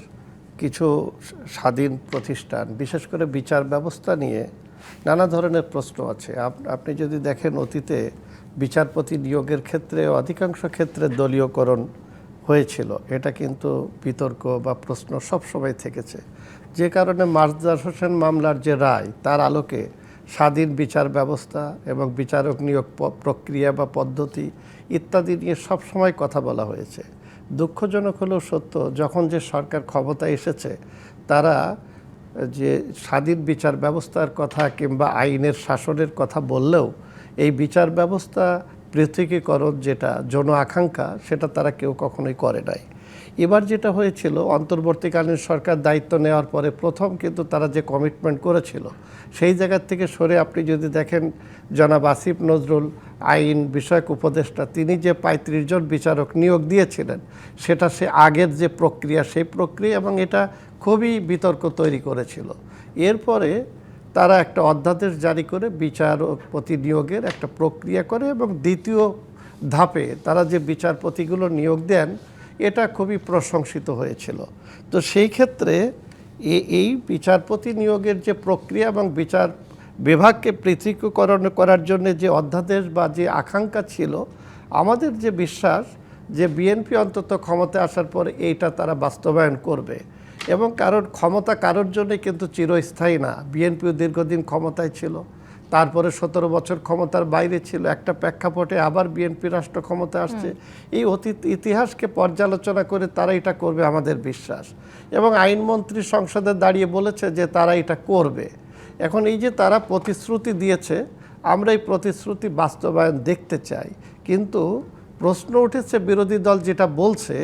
কিছু স্বাধীন প্রতিষ্ঠান, বিশেষ করে বিচার ব্যবস্থা নিয়ে নানা ধরনের প্রশ্ন আছে। আপনি যদি দেখেন অতীতে বিচারপতি নিয়োগের ক্ষেত্রে অধিকাংশ ক্ষেত্রে দলীয়করণ হয়েছিল, এটা কিন্তু বিতর্ক বা প্রশ্ন সবসময় থেকেছে। যে কারণে মাজদার হোসেন মামলার যে রায়, তার আলোকে স্বাধীন বিচার ব্যবস্থা এবং বিচারক নিয়োগ প্রক্রিয়া বা পদ্ধতি ইত্যাদি নিয়ে সবসময় কথা বলা হয়েছে। দুঃখজনক হলেও সত্য, যখন যে সরকার ক্ষমতায় এসেছে তারা যে স্বাধীন বিচার ব্যবস্থার কথা কিংবা আইনের শাসনের কথা বললেও এই বিচার ব্যবস্থা পৃথকীকরণ যেটা জন আকাঙ্ক্ষা, সেটা তারা কেউ কখনোই করে নাই। এবার যেটা হয়েছিল, অন্তর্বর্তীকালীন সরকার দায়িত্ব নেওয়ার পরে প্রথম কিন্তু তারা যে কমিটমেন্ট করেছিল সেই জায়গার থেকে সরে আপনি যদি দেখেন জনাব আসিফ নজরুল আইন বিষয়ক উপদেষ্টা, তিনি যে 35 জন বিচারক নিয়োগ দিয়েছিলেন, সেটা সে আগের যে প্রক্রিয়া, সেই প্রক্রিয়া, এবং এটা খুবই বিতর্ক তৈরি করেছিল। এরপরে তারা একটা অধ্যাদেশ জারি করে বিচারপতি নিয়োগের একটা প্রক্রিয়া করে এবং দ্বিতীয় ধাপে তারা যে বিচারপতিগুলো নিয়োগ দেন, এটা খুবই প্রশংসিত হয়েছিল। তো সেই ক্ষেত্রে এই বিচারপতি নিয়োগের যে প্রক্রিয়া এবং বিচার বিভাগকে পৃথকীকরণ করার জন্য যে অধ্যাদেশ বা যে আকাঙ্ক্ষা ছিল, আমাদের যে বিশ্বাস যে বিএনপি অন্তত ক্ষমতায় আসার পরে এইটা তারা বাস্তবায়ন করবে। এবং ক্ষমতা কারোর জন্যই কিন্তু চিরস্থায়ী না। বিএনপিও দীর্ঘদিন ক্ষমতায় ছিল, তারপরে 17 বছর ক্ষমতার বাইরে ছিল, একটা প্রেক্ষাপটে আবার বিএনপি রাষ্ট্র ক্ষমতা আসছে। এই অতীত ইতিহাসকে পর্যালোচনা করে তারা এটা করবে আমাদের বিশ্বাস। এবং আইনমন্ত্রী সংসদে দাঁড়িয়ে বলেছে যে তারা এটা করবে। এখন এই যে তারা প্রতিশ্রুতি দিয়েছে, আমরা এই প্রতিশ্রুতি বাস্তবায়ন দেখতে চাই। কিন্তু প্রশ্ন উঠেছে বিরোধী দল যেটা বলছে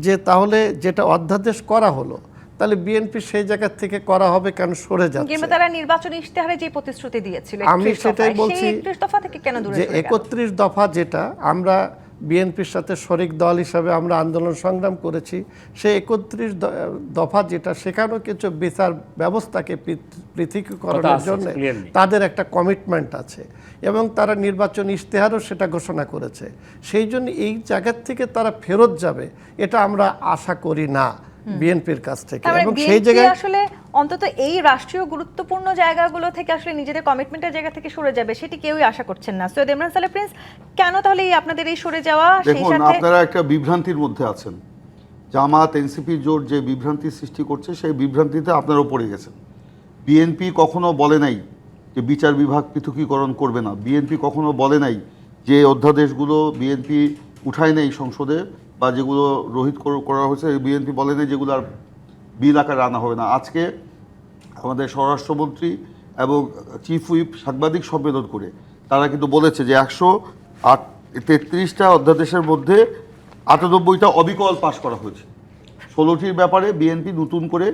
যে তাহলে যেটা অধ্যাদেশ করা হলো, তাহলে বিএনপি সেই জায়গা থেকে করা হবে কেন সরে যাচ্ছে? কিংবা তারা নির্বাচনী ইশতেহারে যে প্রতিশ্রুতি দিয়েছিল, আমি সেটাই বলছি সেই 31 দফা থেকে কেন দূরে যে 31 দফা যেটা আমরা বিএনপির সাথে শরিক দল হিসাবে আমরা আন্দোলন সংগ্রাম করেছি, সেই 31 দফা যেটা, সেখানেও কিছু বিচার ব্যবস্থাকে পৃথকীকরণের জন্য তাদের একটা কমিটমেন্ট আছে এবং তারা নির্বাচনী ইশতেহারও সেটা ঘোষণা করেছে। সেই জন্য এই জায়গার থেকে তারা ফেরত যাবে এটা আমরা আশা করি না বিএনপির কাছ থেকে। এবং সেই জায়গায় আসলে অন্তত এই রাষ্ট্রীয় গুরুত্বপূর্ণ জায়গাগুলো থেকে আসলে নিজেদের কমিটমেন্টের জায়গা থেকে সরে যাবে সেটি কেউই আশা করছেন না। সৈয়দ ইমরান সালেহ প্রিন্স, কেন তাহলে আপনাদের এই সরে যাওয়া? দেখুন, আপনারা একটা বিভ্রান্তির মধ্যে আছেন। জামাত এনসিপি জোট যে বিভ্রান্তি সৃষ্টি করছে সেই বিভ্রান্তিতে আপনারাও পড়ে গেছেন। বিএনপি কখনো বলে নাই যে বিচার বিভাগ পৃথকীকরণ করবে না। বিএনপি কখনো বলে নাই যে অধ্যাদেশগুলো বিএনপি উঠায় নেই সংসদে বা যেগুলো রহিত করা হয়েছে, বিএনপি বলে নেই যেগুলো আর বিল আকারে আনা হবে না। আজকে আমাদের স্বরাষ্ট্রমন্ত্রী এবং চিফ হুইপ সাংবাদিক সম্মেলন করে তারা কিন্তু বলেছে যে 133টা অধ্যাদেশের মধ্যে 98টা অবিকল পাশ করা হয়েছে। 16টির ব্যাপারে বিএনপি নতুন করে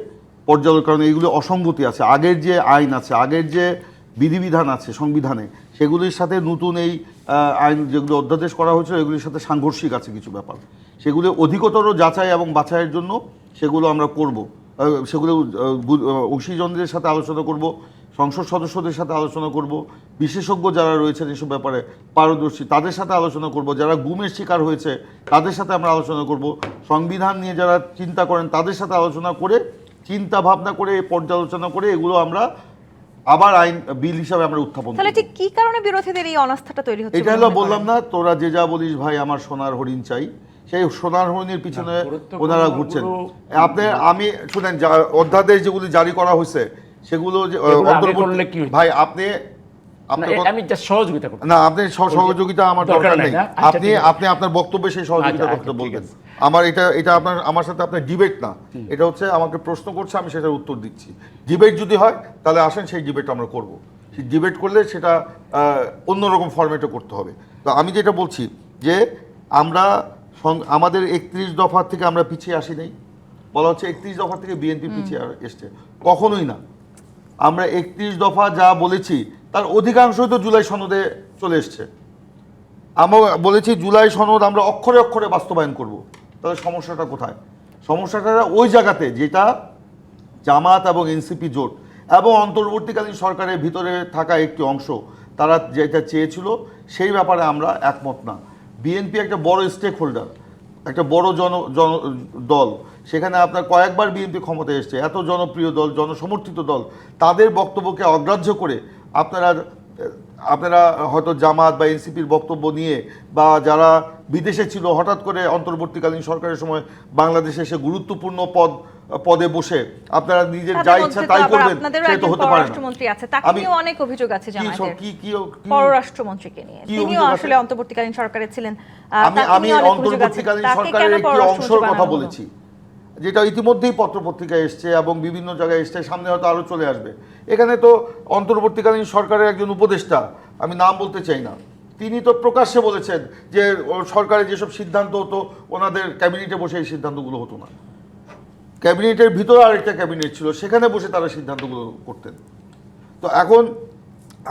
পর্যালোচনা, কারণ এইগুলো অসঙ্গতি আছে, আগের যে আইন আছে, আগের যে বিধিবিধান আছে সংবিধানে, সেগুলির সাথে নতুন এই আইন যেগুলো অধ্যাদেশ করা হয়েছে এগুলির সাথে সাংঘর্ষিক আছে কিছু ব্যাপার। সেগুলো অধিকতর যাচাই এবং বাছাইয়ের জন্য সেগুলো আমরা করব। সেগুলো অংশীজনদের সাথে আলোচনা করব, সংসদ সদস্যদের সাথে আলোচনা করব, বিশেষজ্ঞ যারা রয়েছেন এসব ব্যাপারে পারদর্শী তাদের সাথে আলোচনা করব, যারা গুমের শিকার হয়েছে তাদের সাথে আমরা আলোচনা করব, সংবিধান নিয়ে যারা চিন্তা করেন তাদের সাথে আলোচনা করে, চিন্তা ভাবনা করে, পর্যালোচনা করে এগুলো আমরা আবার আইন বিল হিসাবে আমরা উত্থাপন করব। তাহলে ঠিক কি কারণে বিরোধীদের এই অনাস্থাটা তৈরি হচ্ছে? এটা হলো বললাম না, তোরা যে যা বলিস ভাই আমার সোনার হরিণ চাই, সেই সোনার হরিণের পিছনে ওনারা ঘুরছেন। আমি শুনেন, অধ্যাদেশ যেগুলি জারি করা হয়েছে সেগুলো ভাই আপনি আমি জাস্ট সহযোগিতা করব না, আপনি সহযোগিতা আমার দরকার নেই। আপনি আপনার বক্তব্যে সেই সহযোগিতা করতে বলবেন। আমার এটা আমার সাথে আপনার ডিবেট না, এটা হচ্ছে আমাকে প্রশ্ন করছে, আমি সেটার উত্তর দিচ্ছি। ডিবেট যদি হয় তাহলে আসেন, সেই ডিবেট আমরা করব। সেই ডিবেট করলে সেটা অন্যরকম ফরম্যাটে করতে হবে। তো আমি যেটা বলছি যে আমরা আমাদের 31 দফা থেকে আমরা পিছিয়ে আসি নাই। বলা হচ্ছে 31 দফা থেকে বিএনপি পিছিয়ে এসছে, কখনোই না। আমরা 31 দফা যা বলেছি তার অধিকাংশই তো জুলাই সনদে চলে এসছে। আমরা বলেছি জুলাই সনদ আমরা অক্ষরে অক্ষরে বাস্তবায়ন করব। তাহলে সমস্যাটা কোথায়? সমস্যাটা ওই জায়গাতে যেটা জামাত এবং এনসিপি জোট এবং অন্তর্বর্তীকালীন সরকারের ভিতরে থাকা একটি অংশ তারা যেটা চেয়েছিল সেই ব্যাপারে আমরা একমত না। বিএনপি একটা বড় স্টেক হোল্ডার, একটা বড় দল, সেখানে আপনার কয়েকবার বিএনপি ক্ষমতায় এসছে, এত জনপ্রিয় দল, জনসমর্থিত দল, তাদের বক্তব্যকে অগ্রাহ্য করে আপনারা হয়তো জামাত বা এনসিপির বক্তব্য নিয়ে বা যারা বিদেশে ছিল হঠাৎ করে অন্তর্বর্তীকালীন সরকারের সময় বাংলাদেশে এসে গুরুত্বপূর্ণ পদে বসে আপনারা নিজের যা ইচ্ছা তাই করবেন, সেটা হতে পারে না। তাকেও অনেক অভিযোগ আছে জামায়াতের পররাষ্ট্রমন্ত্রীকে নিয়ে, তিনিও আসলে অন্তর্বর্তীকালীন সরকারে ছিলেন। আমি অন্তর্বর্তীকালীন সরকারের একটি অংশের কথা বলেছি, যেটা ইতিমধ্যেই পত্রপত্রিকায় এসছে এবং বিভিন্ন জায়গায় এসছে, সামনে হয়তো আরও চলে আসবে। এখানে তো অন্তর্বর্তীকালীন সরকারের একজন উপদেষ্টা, আমি নাম বলতে চাই না, তিনি তো প্রকাশ্যে বলেছেন যে সরকারের যেসব সিদ্ধান্ত হতো ওনাদের ক্যাবিনেটে বসে এই সিদ্ধান্তগুলো হতো না। ক্যাবিনেটের ভিতরে আরেকটা ক্যাবিনেট ছিল, সেখানে বসে তারা সিদ্ধান্তগুলো করতেন। তো এখন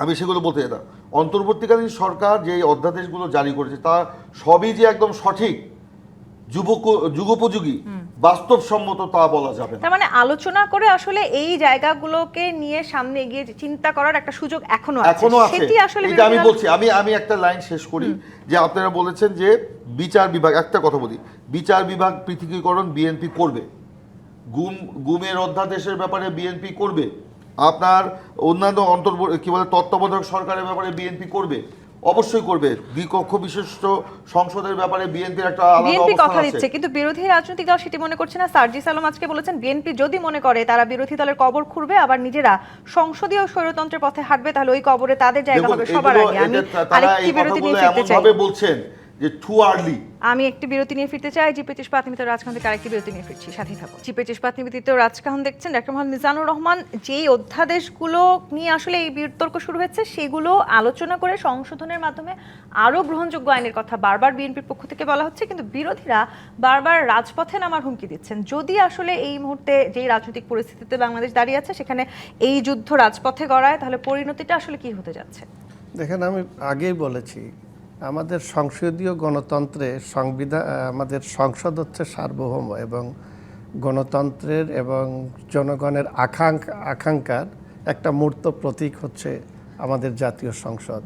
আমি সেগুলো বলতে যেতাম, অন্তর্বর্তীকালীন সরকার যে অধ্যাদেশগুলো জারি করেছে তা সবই যে একদম সঠিক, যুগোপযোগী, বাস্তবসম্মত তা বলা যাবে না। তার মানে আলোচনা করে আসলে এই জায়গাগুলোকে নিয়ে সামনে এগিয়ে চিন্তা করার একটা সুযোগ এখনো আছে। সেটি আসলে এটা আমি বলছি, আমি একটা লাইন শেষ করি যে আপনারা বলেছেন যে বিচার বিভাগ, একটা কথা বলি, বিচার বিভাগ পৃথকীকরণ বিএনপি করবে, গুমের অধ্যাদেশের ব্যাপারে বিএনপি করবে, আপনার অন্যান্য তত্ত্বাবধায়ক সরকারের ব্যাপারে বিএনপি করবে, অবশ্যই করবে। দ্বিকক্ষ বিশিষ্ট সংসদের ব্যাপারে বিএনপির একটা আলাদা অবস্থান আছে, কিন্তু বিরোধী রাজনৈতিক দল সেটি মনে করছে না। সার্জিস আলম আজকে বলেছেন বিএনপি যদি মনে করে তারা বিরোধী দলের কবর খুঁড়বে আবার নিজেরা সংসদীয় স্বৈরতন্ত্রের পথে হাঁটবে, তাহলে ওই কবরে তাদের জায়গা হবে সবার আগে। আমি আরেকটি বিরতি নিয়ে ফিরতে চাই। বলছেন যে টু আর্লি। আমি একটি বিরতি নিয়ে ফিরতে চাই। জিপে ইস্পাত নিমিত্ত রাজকাহন থেকে আরেকটি বিরতি নিয়ে ফিরছি, সাথে থাকুন। জিপে ইস্পাত নিমিত্ত রাজকাহন দেখছেন। ডক্টর মোহাম্মদ মিজানুর রহমান, যেই অধ্যাদেশগুলো নিয়ে আসলে এই বিতর্ক শুরু হয়েছে সেগুলো আলোচনা করে সংশোধনের মাধ্যমে আরো গ্রহণযোগ্য আইনের কথা বারবার বিএনপির পক্ষ থেকে বলা হচ্ছে, কিন্তু বিরোধীরা বারবার রাজপথে নামার হুমকি দিচ্ছেন। যদি আসলে এই মুহূর্তে যেই রাজনৈতিক পরিস্থিতিতে বাংলাদেশ দাঁড়িয়ে আছে সেখানে এই যুদ্ধ রাজপথে গড়ায়, তাহলে পরিণতিটা আসলে কি হতে যাচ্ছে? দেখেন, আমি আগেই বলেছি আমাদের সংসদীয় গণতন্ত্রে আমাদের সংসদ হচ্ছে সার্বভৌম এবং গণতন্ত্রের এবং জনগণের আকাঙ্ক্ষার একটা মূর্ত প্রতীক হচ্ছে আমাদের জাতীয় সংসদ।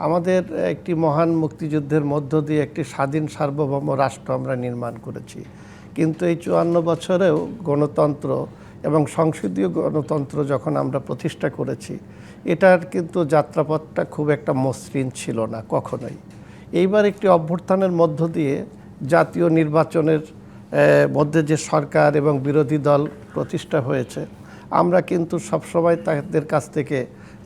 আমাদের একটি মহান মুক্তিযুদ্ধের মধ্য দিয়ে একটি স্বাধীন সার্বভৌম রাষ্ট্র আমরা নির্মাণ করেছি, কিন্তু এই 54 বছরেও গণতন্ত্র এবং সংসদীয় গণতন্ত্র যখন আমরা প্রতিষ্ঠা করেছি, এটার কিন্তু যাত্রাপথটা খুব একটা মসৃণ ছিল না কখনোই। এইবার একটি অভ্যুত্থানের মধ্য দিয়ে জাতীয় নির্বাচনের মধ্যে যে সরকার এবং বিরোধী দল প্রতিষ্ঠা হয়েছে, আমরা কিন্তু সবসময় তাদের কাছ থেকে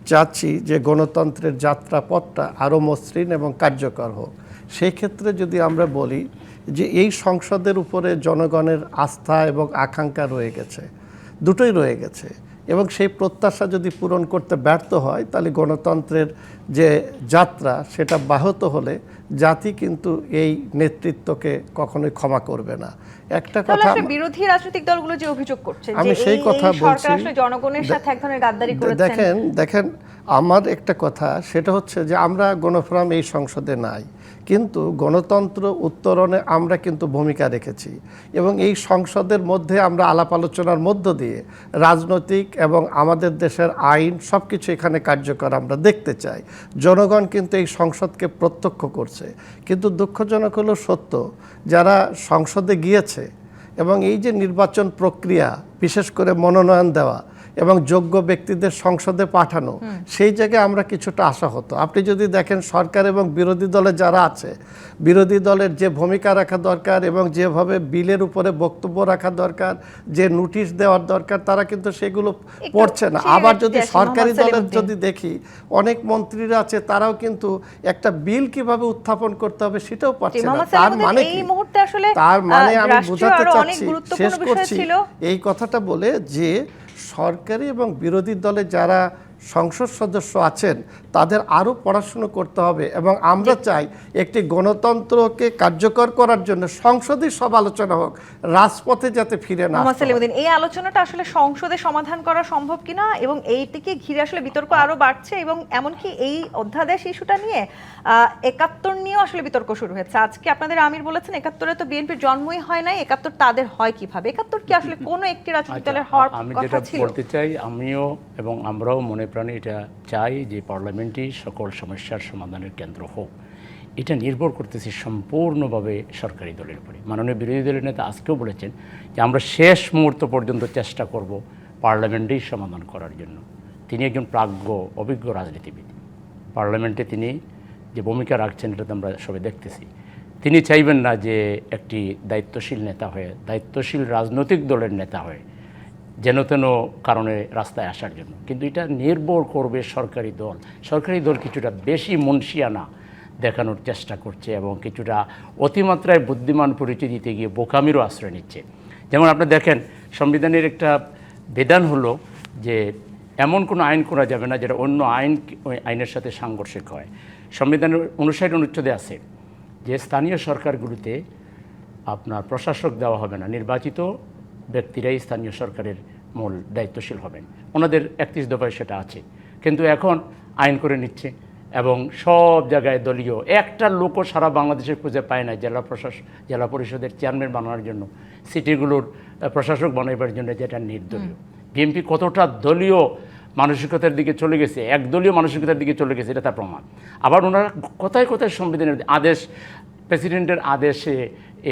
চাচ্ছি যে গণতন্ত্রের যাত্রাপথটা আরও মসৃণ এবং কার্যকর হোক। সেই ক্ষেত্রে যদি আমরা বলি যে এই সংসদের উপরে জনগণের আস্থা এবং আকাঙ্ক্ষা রয়ে গেছে, দুটোই রয়ে গেছে, এবং সেই প্রত্যাশা যদি পূরণ করতে ব্যর্থ হয় তাহলে গণতন্ত্রের যে যাত্রা সেটা ব্যাহত হলে জাতি কিন্তু এই নেতৃত্বকে কখনোই ক্ষমা করবে না। একটা কথা, বিরোধী রাজনৈতিক দলগুলো যে অভিযোগ করছে আমি সেই কথা বলছি, আসলে জনগণের সাথে এক ধরনের গাদ্দারি করেছে। দেখেন আমার একটা কথা, সেটা হচ্ছে যে আমরা গণফোরাম এই সংসদে নাই, কিন্তু গণতন্ত্র উত্তরণে আমরা কিন্তু ভূমিকা রেখেছি এবং এই সংসদের মধ্যে আমরা আলাপ আলোচনার মধ্য দিয়ে রাজনৈতিক এবং আমাদের দেশের আইন সব কিছু এখানে কার্যকর আমরা দেখতে চাই। জনগণ কিন্তু এই সংসদকে প্রত্যক্ষ করছে, কিন্তু দুঃখজনক হলো সত্য, যারা সংসদে গিয়েছে এবং এই যে নির্বাচন প্রক্রিয়া, বিশেষ করে মনোনয়ন দেওয়া এবং যোগ্য ব্যক্তিদের সংসদে পাঠানো, সেই জায়গায় আমরা কিছুটা আশা হতো। আপনি যদি দেখেন সরকার এবং বিরোধী দলে যারা আছে, বিরোধী দলের যে ভূমিকা রাখা দরকার এবং যেভাবে বিলের উপরে বক্তব্য রাখা দরকার, যে নোটিশ দেওয়ার দরকার, তারা কিন্তু সেগুলো পড়ছে না। আবার যদি সরকারি দলের যদি দেখি, অনেক মন্ত্রীরা আছে, তারাও কিন্তু একটা বিল কিভাবে উত্থাপন করতে হবে সেটাও পারছে না। তার মানে কি? তার মানে আমি বোঝাতে চাচ্ছি, শেষ করছি এই কথাটা বলে, যে সরকারি এবং বিরোধী দলে যারা সংসদ সদস্য আছেন তাদের আরও পড়াশুনো করতে হবে এবং আমরা চাই একটি গণতন্ত্রকে কার্যকর করার জন্য সংসদে সব আলোচনা হোক, রাজপথে যাতে ফিরে না আসতে হয়। এই আলোচনাটা আসলে সংসদে সমাধান করা সম্ভব কিনা এবং এইটিকে ঘিরে আসলে বিতর্ক আরো বাড়ছে এবং এমনকি এই অধ্যাদেশ ইস্যুটা নিয়ে ৭১ নিয়েও আসলে বিতর্ক শুরু হয়েছে। আজকে আপনাদের আমির বলেছেন ৭১-এ তো বিএনপির জন্মই হয় নাই, ৭১ তাদের হয় কিভাবে? ৭১ কি আসলে কোনো একটি রাজনৈতিক দলের হওয়ার কথা ছিল? আমি যেটা বলতে চাই, আমিও এবং আমরাও মনে প্রাণে এটা চাই যে পার্লামেন্টই সকল সমস্যার সমাধানের কেন্দ্র হোক। এটা নির্ভর করতেছে সম্পূর্ণভাবে সরকারি দলের উপরে। মাননীয় বিরোধী দলের নেতা আজকেও বলেছেন যে আমরা শেষ মুহূর্ত পর্যন্ত চেষ্টা করব পার্লামেন্টেই সমাধান করার জন্য। তিনি একজন প্রাজ্ঞ অভিজ্ঞ রাজনীতিবিদ। পার্লামেন্টে তিনি যে ভূমিকা রাখছেন এটা তো আমরা সবাই দেখতেছি। তিনি চাইবেন না যে একটি দায়িত্বশীল নেতা হয়ে, দায়িত্বশীল রাজনৈতিক দলের নেতা হয়ে যেন তেন কারণে রাস্তায় আসার জন্য। কিন্তু এটা নির্ভর করবে সরকারি দল। সরকারি দল কিছুটা বেশি মুনশিয়ানা দেখানোর চেষ্টা করছে এবং কিছুটা অতিমাত্রায় বুদ্ধিমান পরিচয় দিতে গিয়ে বোকামিরও আশ্রয় নিচ্ছে। যেমন আপনি দেখেন, সংবিধানের একটা বিধান হলো যে এমন কোনো আইন করা যাবে না যেটা অন্য আইনের সাথে সাংঘর্ষিক হয়। সংবিধানের 59 অনুচ্ছেদে আছে যে স্থানীয় সরকারগুলোতে আপনার প্রশাসক দেওয়া হবে না, নির্বাচিত ব্যক্তিরাই স্থানীয় সরকারের মূল দায়িত্বশীল হবেন। ওনাদের 31 দফায় সেটা আছে, কিন্তু এখন আইন করে নিচ্ছে এবং সব জায়গায় দলীয় একটা লোকও সারা বাংলাদেশে খুঁজে পায় না জেলা পরিষদের চেয়ারম্যান বানানোর জন্য, সিটিগুলোর প্রশাসক বানাইবার জন্য, যেটা নির্দলীয়। বিএনপি কতটা দলীয় মানসিকতার দিকে চলে গেছে, একদলীয় মানসিকতার দিকে চলে গেছে, এটা তার প্রমাণ। আবার ওনারা কোথায় কোথায় সংবিধানের আদেশ, প্রেসিডেন্টের আদেশে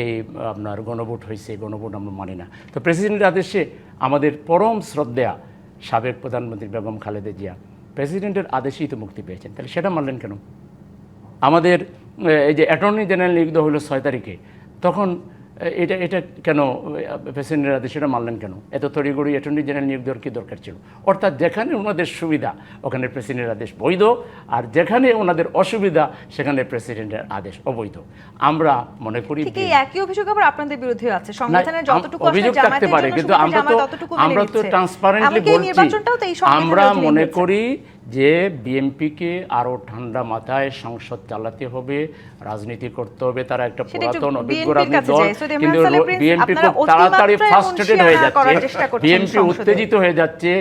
এই আপনার গণভোট হয়েছে, গণভোট আমরা মানি না। তো প্রেসিডেন্টের আদেশে আমাদের পরম শ্রদ্ধেয়া সাবেক প্রধানমন্ত্রী বেগম খালেদা জিয়া প্রেসিডেন্টের আদেশেই তো মুক্তি পেয়েছেন, তাহলে সেটা মানলেন কেন? আমাদের এই যে অ্যাটর্নি জেনারেল নিয়োগ হলো 6 তারিখে, তখন এটা কেন প্রেসিডেন্টের আদেশ সেটা মানলেন কেন? এত তড়িঘড়ি অ্যাটর্নি জেনারেল নিয়োগ দেওয়ার কী দরকার ছিল? অর্থাৎ যেখানে ওনাদের সুবিধা ওখানে প্রেসিডেন্টের আদেশ বৈধ, আর যেখানে ওনাদের অসুবিধা সেখানে প্রেসিডেন্টের আদেশ অবৈধ। আমরা মনে করি একই অভিযোগ আবার আপনাদের বিরুদ্ধে আছে। সংবিধানের যতটুকু অভিযোগ থাকতে পারে, কিন্তু আমরা তো ট্রান্সপারেন্টলি বলছি, আমরা মনে করি যে বিএনপিকে আরও ঠান্ডা মাথায় সংসদ চালাতে হবে, রাজনীতি করতে হবে। তারা একটা পুরাতন অভিজ্ঞ রাজনীতি দল, কিন্তু বিএনপি খুব তাড়াতাড়ি ফ্রাস্ট্রেটেড হয়ে যাচ্ছে, বিএনপি উত্তেজিত হয়ে যাচ্ছে,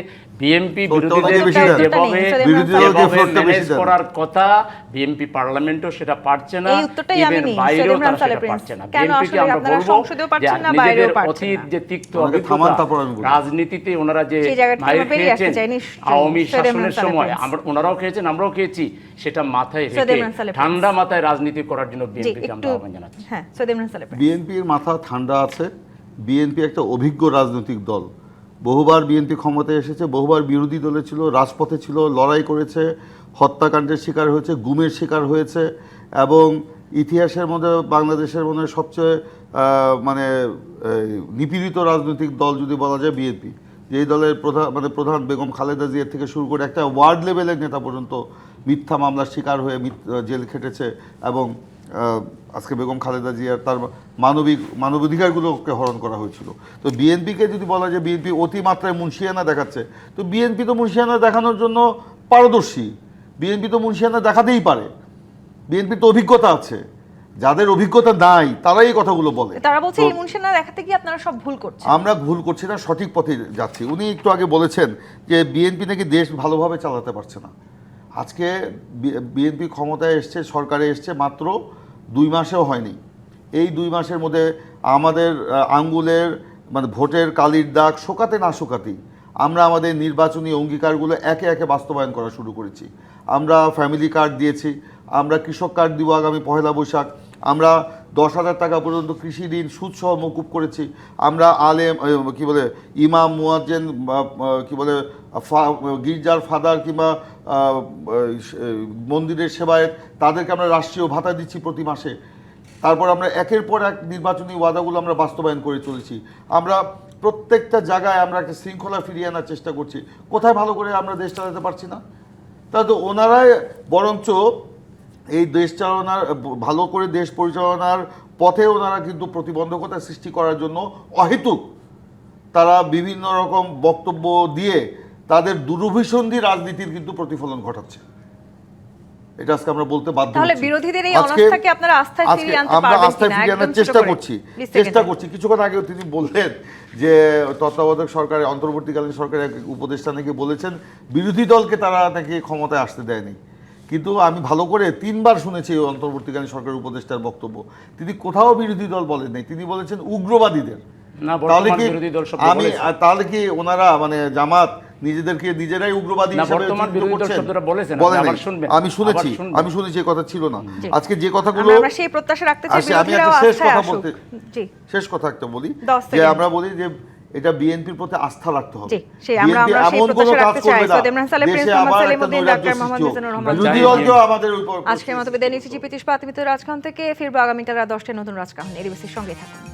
বিএনপি ফ্লোরটা বিরোধীদের ওনাকে বেশি দেন। যেভাবে বিরোধী দলকে যেভাবে ফ্লোরটা বেশি ম্যানেজ দেন। করার কথা বিএনপি পার্লামেন্টও সেটা পারছে না, এই উত্তরটাই আমি even নিই, বাইরেও সলিম তারা রামসালে সেটা প্রিন্স। পারছে না। কেন বিএনপিকে আসলে আমরা আপনারা বলবো সংসদেও যে পারছেন না, নিজেদের বাইরেও পারছেন অতীত না। যে তিক্ত আমাকে থামান, অভিজ্ঞতা, তারপর আমি বলবো। রাজনীতিতে ওনারা যে সেই জায়গা থেকে মাইর আমরা বেরিয়ে আসতে খেয়েছেন চাই নিশ্চয়ই। আওয়ামী সলিম শাসনের রামসালে সময়, প্রিন্স। আমরা ওনারাও খেয়েছেন, আমরাও খেয়েছি, সেটা মাথায় সলিম রেখে রামসালে প্রিন্স। ঠান্ডা মাথায় রাজনীতি করার জন্য জি, বিএনপিকে আমরা একটু আহ্বান জানাচ্ছি। হ্যাঁ, সলিম রামসালে প্রিন্স। বিএনপির মাথা ঠান্ডা আছে। বিএনপি একটা অভিজ্ঞ রাজনৈতিক দল। বহুবার বিএনপি ক্ষমতায় এসেছে, বহুবার বিরোধী দলে ছিল, রাজপথে ছিল, লড়াই করেছে, হত্যাকাণ্ডের শিকার হয়েছে, গুমের শিকার হয়েছে, এবং ইতিহাসের মধ্যে বাংলাদেশের মধ্যে সবচেয়ে মানে নিপীড়িত রাজনৈতিক দল যদি বলা যায় বিএনপি। যেই দলের প্রধান বেগম খালেদা জিয়া থেকে শুরু করে একটা ওয়ার্ড লেভেলের নেতা পর্যন্ত মিথ্যা মামলার শিকার হয়ে জেল খেটেছে, এবং আজকে বেগম খালেদা জিয়ার তার মানবাধিকারগুলোকে হরণ করা হয়েছিল। তো বিএনপিকে যদি বলা যায় বিএনপি অতিমাত্রায় মুন্সিয়ানা দেখাচ্ছে, তো বিএনপি তো মুন্সিয়ানা দেখানোর জন্য পারদর্শী। বিএনপি তো মুন্সিয়ানা দেখাতেই পারে, বিএনপির তো অভিজ্ঞতা আছে। যাদের অভিজ্ঞতা নাই তারাই এই কথাগুলো বলে। তারা বলছে তো এই মুন্সিয়ানা দেখাতে গিয়ে আপনারা সব ভুল করছেন। আমরা ভুল করছি না, সঠিক পথে যাচ্ছি। উনি একটু আগে বলেছেন যে বিএনপি নাকি দেশ ভালোভাবে চালাতে পারছে না। আজকে বিএনপি ক্ষমতায় এসছে, সরকারে এসছে মাত্র 2 মাসেও হয়নি। এই 2 মাসের মধ্যে আমাদের আঙ্গুলের মানে ভোটের কালির দাগ শোকাতে না শোকাতেই আমরা আমাদের নির্বাচনী অঙ্গীকারগুলো একে একে বাস্তবায়ন করা শুরু করেছি। আমরা ফ্যামিলি কার্ড দিয়েছি, আমরা কৃষক কার্ড দিব আগামী 1 বৈশাখ, আমরা 10,000 টাকা পর্যন্ত কৃষি ঋণ সুদসহ মকুব করেছি। আমরা আলেম কি বলে ইমাম মুয়াজ্জিন কি বলে গির্জার ফাদার কিংবা মন্দিরের সেবায়েত তাদেরকে আমরা রাষ্ট্রীয় ভাতা দিচ্ছি প্রতি মাসে। তারপর আমরা একের পর এক নির্বাচনী ওয়াদাগুলো আমরা বাস্তবায়ন করে চলেছি। আমরা প্রত্যেকটা জায়গায় আমরা একটা শৃঙ্খলা ফিরিয়ে আনার চেষ্টা করছি। কোথায় ভালো করে আমরা দেশ চালাতে পারছি না? তাহলে তো ওনারাই বরঞ্চ এই দেশ চালানোর ভালো করে দেশ পরিচালনার পথে ওনারা কিন্তু প্রতিবন্ধকতা সৃষ্টি করার জন্য অহেতুক তারা বিভিন্ন রকম বক্তব্য দিয়ে তাদের দুরভিসন্ধি রাজনীতির কিন্তু প্রতিফলন ঘটাচ্ছে। এটা আজকে আমরা বলতে বাধ্য হচ্ছি। তাহলে বিরোধীদের এই আজকে অনাস্থাকে আপনারা আস্থায় ফিরিয়ে আনতে আমরা পারবেন আস্থায় কিনা? ফিরিয়ে একদম আনার ছোট চেষ্টা করে। করছি, 20 সেকেন্ডে। কিছুক্ষণ আগেও তিনি বললেন যে তত্ত্বাবধায়ক সরকারের অন্তর্বর্তীকালীন সরকারের এক উপদেষ্টা নাকি বলেছেন বিরোধী দলকে তারা নাকি ক্ষমতায় আসতে দেয়নি। কিন্তু আমি ভালো করে 3 বার শুনেছি ওই অন্তর্বর্তীকালীন সরকারের উপদেষ্টার বক্তব্য। তিনি কোথাও বিরোধী দল বলেন নাই, তিনি বলেছেন উগ্রবাদীদের। না, তাহলে বর্তমান কি বিরোধী দল শব্দ আমি বলেছে। তাহলে কি ওনারা মানে জামাত নিজেদেরকে নিজেরাই উগ্রবাদী না, হিসেবে বর্তমান চিহ্নিত বিরোধী দল করছেন? শব্দটা বলেছেন, বলেন আপনি নাই। আবার শুনবেন, আমি শুনেছি, আবার শুনবেন। আমি শুনেছি, এই কথা ছিল না। জি। আজকে যে কথাগুলো আমরা সেই প্রত্যাশা রাখতে চাই আসে, আমি বিরোধীরাও একটা শেষ আস্থায় কথা আসুক। বলতে জি, শেষ কথা একটা বলি 10 যে সেকেন্ড। আমরা বলি যে এটা বিএনপির প্রতি আস্থা রাখতে হবে। জি, সেই আমরা বিএনপি সেই এমন কোনো প্রত্যাশা কাজ রাখতে চাই। করবে না সৈয়দ ইমরান সালে, প্রিন্স দেশে মোহাম্মদ আবার একটা সেলিমউদ্দিন, নৈরাজ্য ডাক্তার মোহাম্মদ সৃষ্টি হোক। মিজানুর রহমান। বিরোধী দলকেও আমাদের উপর আজকের মতো বিদায় নিচ্ছি। চিপিতিস পাতিমিত রাজখান থেকে ফিরবো আগামীকাল রাত 10টায় নতুন রাজকাহন। এডিবিসির সঙ্গে থাকুন।